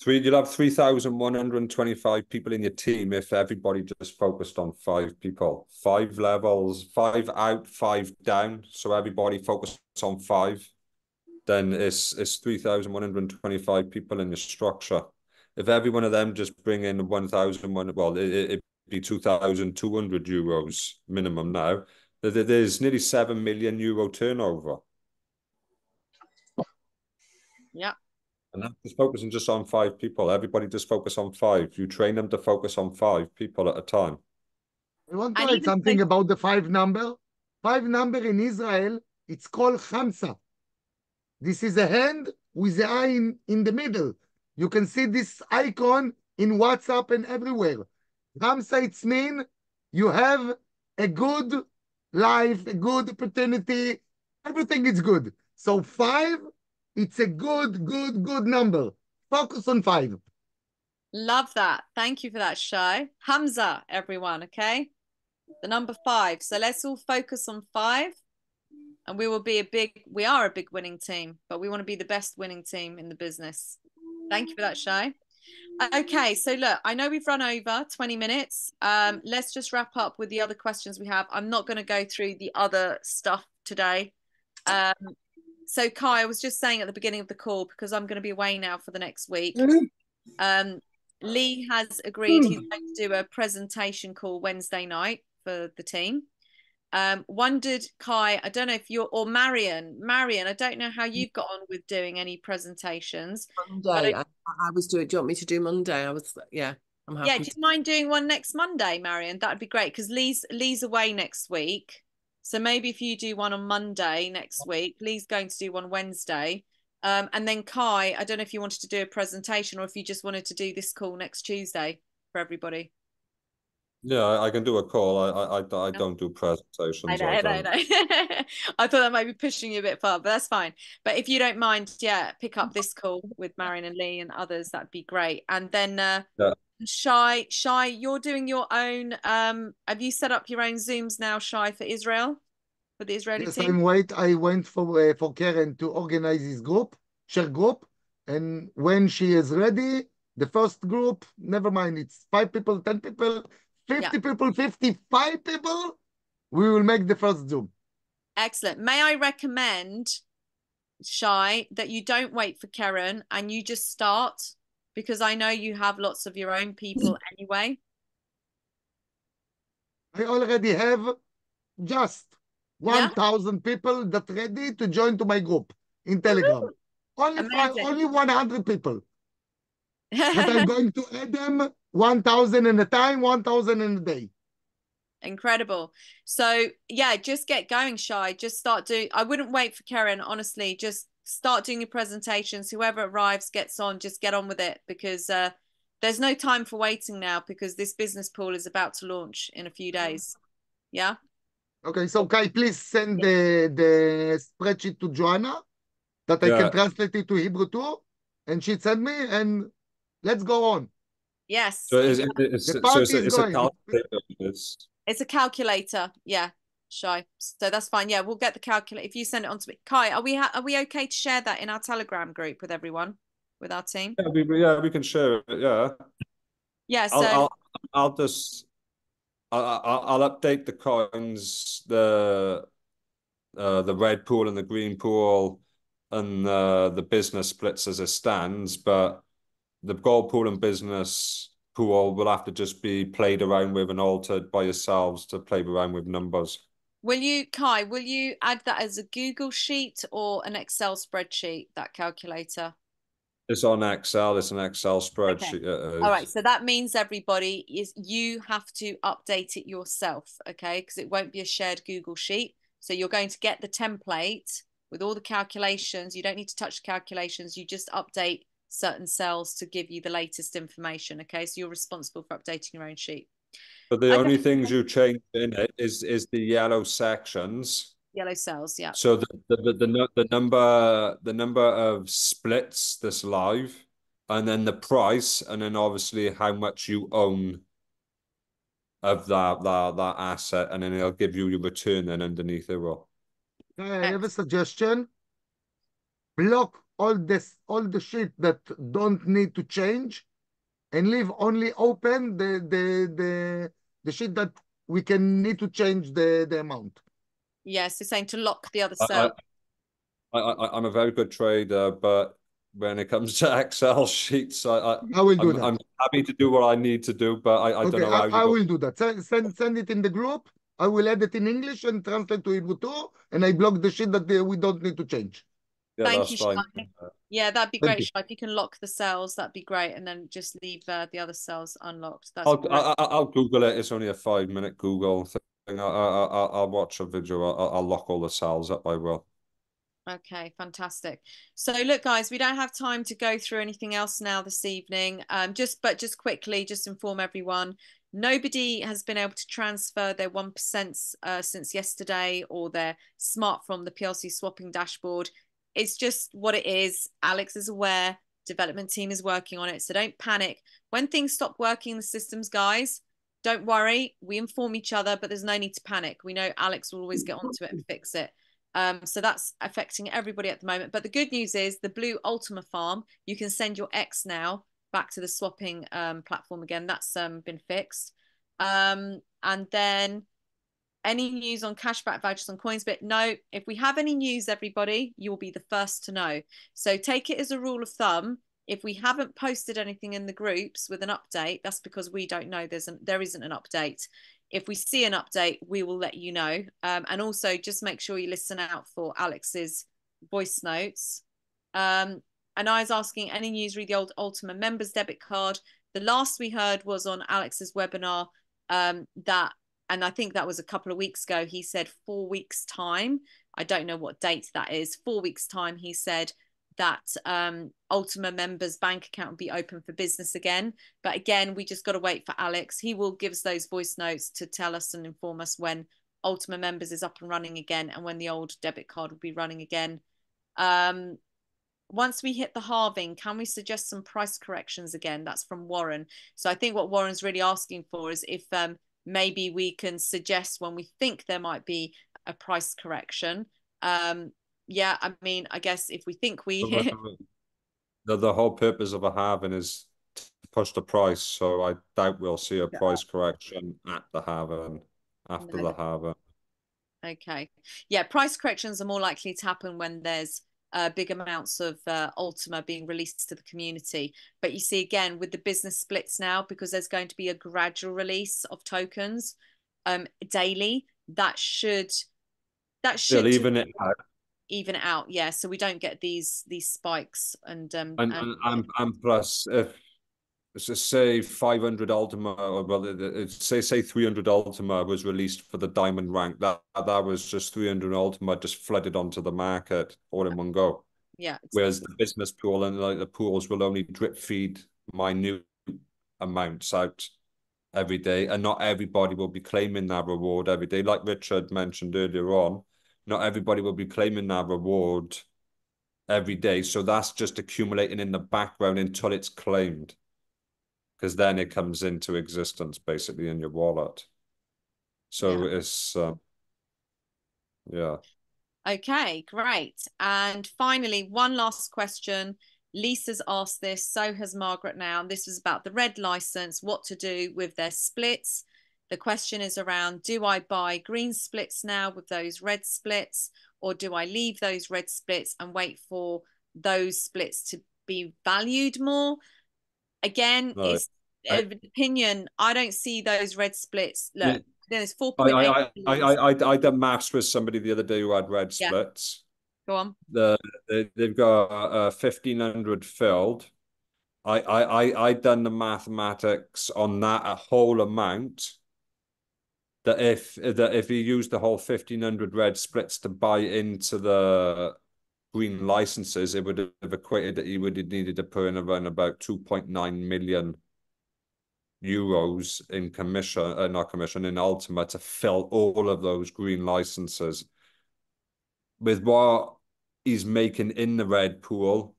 You'll have 3,125 people in your team if everybody just focused on 5 people. 5 levels, 5 out, 5 down. So everybody focused on 5. Then it's 3,125 people in your structure. If every one of them just bring in 1,000, well, it'd be 2,200 euros minimum now. There's nearly €7 million turnover. Yeah. And that's just focusing just on 5 people. Everybody just focus on 5. You train them to focus on 5 people at a time. I want to add something about the 5 number. 5 number in Israel, it's called Khamsa. This is a hand with the eye in the middle. You can see this icon in WhatsApp and everywhere. Khamsa, it's mean you have a good life, a good opportunity. Everything is good. So 5, it's a good number. Focus on 5. Love that. Thank you for that, Shay. Hamza, everyone, okay? The number 5. So let's all focus on 5. And we are a big winning team, but we want to be the best winning team in the business. Thank you for that, Shay. Okay, so look, I know we've run over 20 minutes. Let's just wrap up with the other questions we have. I'm not going to go through the other stuff today. So Kai, I was just saying at the beginning of the call, because I'm going to be away now for the next week. Lee has agreed he's going to do a presentation call Wednesday night for the team. Wondered, Kai, I don't know if you're, or Marion, I don't know how you've got on with doing any presentations. Monday, I was doing, do you want me to do Monday? I'm happy. Yeah, do you mind doing one next Monday, Marion? That'd be great, because Lee's away next week. So maybe if you do one on Monday next week, Lee's going to do one Wednesday. And then Kai, I don't know if you wanted to do a presentation or if you just wanted to do this call next Tuesday for everybody. Yeah, I can do a call. I don't do presentations. I know. I thought that might be pushing you a bit far, but that's fine. But if you don't mind, yeah, pick up this call with Marion and Lee and others. That'd be great. And then Shay, you're doing your own. Have you set up your own Zooms now, Shay, for Israel, for the Israeli team? I went for Karen to organize his group, share group, and when she is ready, the first group, never mind, it's 5 people, 10 people. 50 people, 55 people, we will make the first Zoom. Excellent. May I recommend, Shay, that you don't wait for Karen and you just start, because I know you have lots of your own people anyway. I already have just 1,000 people that ready to join to my group in Telegram. Only 100 people. But I'm going to add them 1,000 in a time, 1,000 in a day. Incredible. So yeah, just get going, Shay. Just start doing. I wouldn't wait for Karen, honestly. Just start doing your presentations. Whoever arrives gets on. Just get on with it, because there's no time for waiting now, because this business pool is about to launch in a few days. Yeah. Okay, so Kai, please send the spreadsheet to Joanna that I can translate it to Hebrew too, and she'd send me, and let's go on. Yes. So it's a calculator. It's a calculator. Yeah, Shay. So that's fine. Yeah, we'll get the calculator. If you send it on to me. Kai, are we okay to share that in our Telegram group with everyone, with our team? Yeah, we can share it. Yeah. Yeah. So I'll update the coins, the red pool and the green pool, and the business splits as it stands, but the gold pool and business pool will have to just be played around with and altered by yourselves to play around with numbers. Kai, will you add that as a Google sheet or an Excel spreadsheet, that calculator? It's on Excel. It's an Excel spreadsheet. Okay. All right. So that means, everybody, you have to update it yourself, okay? Because it won't be a shared Google sheet. So you're going to get the template with all the calculations. You don't need to touch the calculations. You just update certain cells to give you the latest information. Okay, so you're responsible for updating your own sheet. But the only things you change in it is the yellow sections. Yellow cells, yeah. So the number of splits that's live, and then the price, and then obviously how much you own of that asset, and then it'll give you your return then underneath it. Well, I have a suggestion. Block all the shit that don't need to change, and leave only open the shit that we can need to change the amount. Yes, you're saying to lock the other cell. I'm a very good trader, but when it comes to Excel sheets, I will do that. I'm happy to do what I need to do, but I don't know how I will do that. Send it in the group. I will add it in English and translate to Hebrew too, and I block the shit that we don't need to change. Yeah, Thank you, Shay. Yeah, that'd be great, Shay. If you can lock the cells, that'd be great, and then just leave the other cells unlocked. I'll Google it. It's only a 5-minute Google thing. I'll watch a video. I'll lock all the cells up. I will. Okay, fantastic. So look, guys, we don't have time to go through anything else now this evening. Just quickly, just inform everyone. Nobody has been able to transfer their 1% since yesterday, or their smart from the PLC swapping dashboard. It's just what it is. Alex is aware. Development team is working on it. So don't panic. When things stop working in the systems, guys, don't worry. We inform each other, but there's no need to panic. We know Alex will always get onto it and fix it. So that's affecting everybody at the moment. But the good news is the blue ULTIMA farm, you can send your X now back to the swapping platform again. That's been fixed. And then any news on cashback vouchers on Coinsbit? No. If we have any news, everybody, you will be the first to know. So take it as a rule of thumb. If we haven't posted anything in the groups with an update, that's because we don't know there isn't an update. If we see an update, we will let you know. And also just make sure you listen out for Alex's voice notes. And I was asking, any news, read the old ULTIMA members debit card. The last we heard was on Alex's webinar and I think that was a couple of weeks ago. He said 4 weeks time. I don't know what date that is. 4 weeks time, he said that ULTIMA members' bank account will be open for business again. But again, we just got to wait for Alex. He will give us those voice notes to tell us and inform us when ULTIMA members is up and running again and when the old debit card will be running again. Once we hit the halving, can we suggest some price corrections again? That's from Warren. So I think what Warren's really asking for is if maybe we can suggest when we think there might be a price correction. Yeah, I mean, I guess if we think we hit... The whole purpose of a halving is to push the price. So I doubt we'll see a price correction at the halving, after the halving. Okay. Yeah, price corrections are more likely to happen when there's big amounts of ULTIMA being released to the community. But you see, again, with the business splits now, because there's going to be a gradual release of tokens daily, that should even it out. Even it out, yeah, so we don't get these spikes and plus, if say 500 ULTIMA, or well, say 300 ULTIMA was released for the diamond rank, that was just 300 ULTIMA just flooded onto the market all in one go. Yeah. Whereas the business pool and like the pools will only drip feed minute amounts out every day, and not everybody will be claiming that reward every day. Like Richard mentioned earlier on, not everybody will be claiming that reward every day. So that's just accumulating in the background until it's claimed, because then it comes into existence basically in your wallet. So it's, yeah. Okay, great. And finally, one last question. Lisa's asked this, so has Margaret now. This is about the red license, what to do with their splits. The question is around, do I buy green splits now with those red splits, or do I leave those red splits and wait for those splits to be valued more? Again, it's an opinion. I don't see those red splits. Look, there's 4.8. I did maths with somebody the other day who had red splits. Go on. They've got 1,500 filled. I done the mathematics on that a whole amount. That if he used the whole 1,500 red splits to buy into the green licenses, it would have equated that he would have needed to put in around about 2.9 million euros in commission, not commission, in ULTIMA to fill all of those green licenses. With what he's making in the red pool,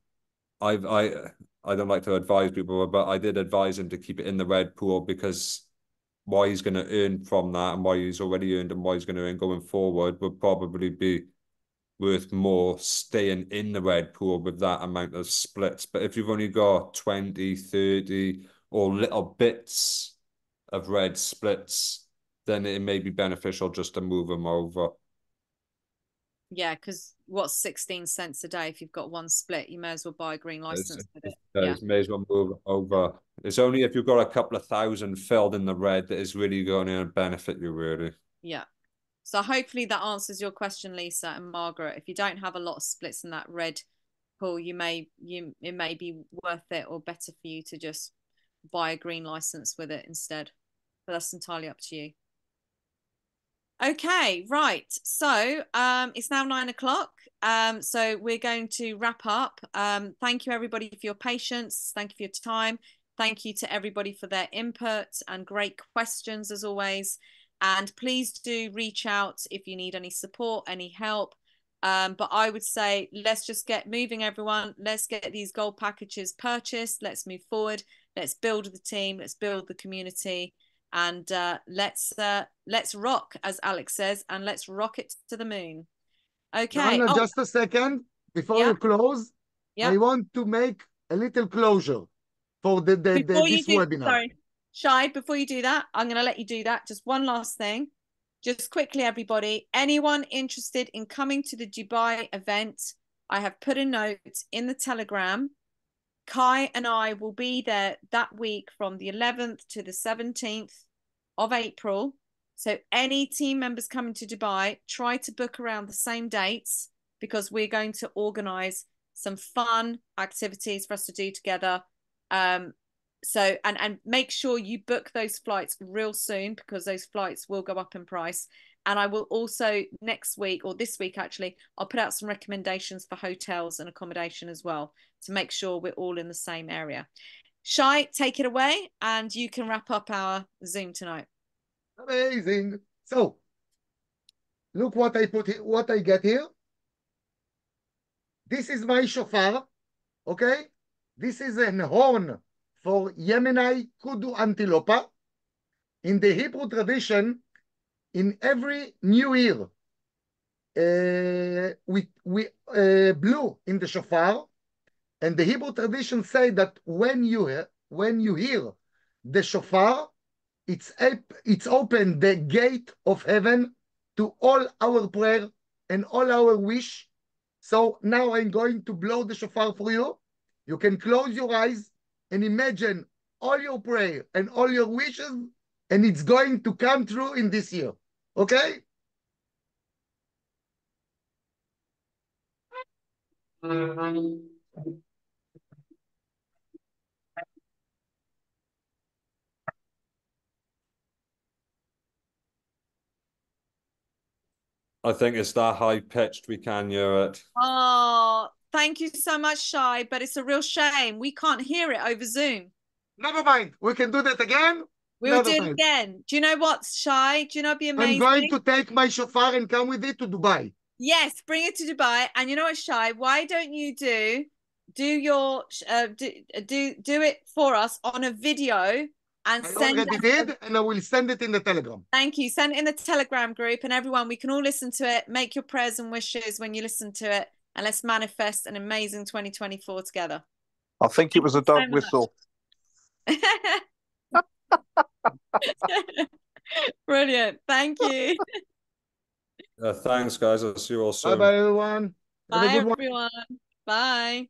I don't like to advise people, but I did advise him to keep it in the red pool, because what he's going to earn from that and what he's already earned and what he's going to earn going forward would probably be worth more staying in the red pool with that amount of splits. But if you've only got 20, 30 or little bits of red splits, then it may be beneficial just to move them over. Yeah, because what's 16 cents a day if you've got one split? You may as well buy a green license with it. You may as well move it over. It's only if you've got a couple of thousand filled in the red that is really going to benefit you, really. Yeah. So hopefully that answers your question, Lisa and Margaret. If you don't have a lot of splits in that red pool, it may be worth it or better for you to just buy a green license with it instead. But that's entirely up to you. Okay, right. So it's now 9 o'clock. So we're going to wrap up. Thank you, everybody, for your patience. Thank you for your time. Thank you to everybody for their input and great questions, as always. And please do reach out if you need any support, any help. But I would say let's just get moving, everyone. Let's get these gold packages purchased. Let's move forward. Let's build the team. Let's build the community. And let's rock, as Alex says, and let's rock it to the moon. Okay. Joanna, just a second before you close. I want to make a little closure for this webinar. Sorry, Shay, before you do that, I'm going to let you do that. Just one last thing. Just quickly, everybody, anyone interested in coming to the Dubai event, I have put a note in the Telegram. Kai and I will be there that week from the 11th to the 17th of April. So any team members coming to Dubai, try to book around the same dates, because we're going to organize some fun activities for us to do together. So, and make sure you book those flights real soon, because those flights will go up in price. And I will also next week, or this week actually, I'll put out some recommendations for hotels and accommodation as well to make sure we're all in the same area. Shay, take it away and you can wrap up our Zoom tonight. Amazing. So, look what I put here, what I get here. This is my shofar, okay? This is an horn for Yemeni Kudu Antilopa. In the Hebrew tradition, in every new year, we blew in the shofar, and the Hebrew tradition say that when you hear the shofar, it's open the gate of heaven to all our prayer and all our wish. So now I'm going to blow the shofar for you. You can close your eyes and imagine all your prayer and all your wishes, and it's going to come true in this year. Okay? I think it's that high pitched we can hear it. Oh, thank you so much, Shay, but it's a real shame. We can't hear it over Zoom. Never mind. We can do that again. We'll do it again. Do you know what, Shay? Do you know what'd be amazing? I'm going to take my shofar and come with it to Dubai. Yes, bring it to Dubai. And you know what, Shay? Why don't you do it for us on a video and I already did, and I will send it in the Telegram. Thank you. Send it in the Telegram group, and everyone, we can all listen to it. Make your prayers and wishes when you listen to it, and let's manifest an amazing 2024 together. I think it was a dog whistle. Brilliant. Thank you. Thanks, guys. I'll see you all soon. Bye-bye, everyone. Bye, everyone. Bye.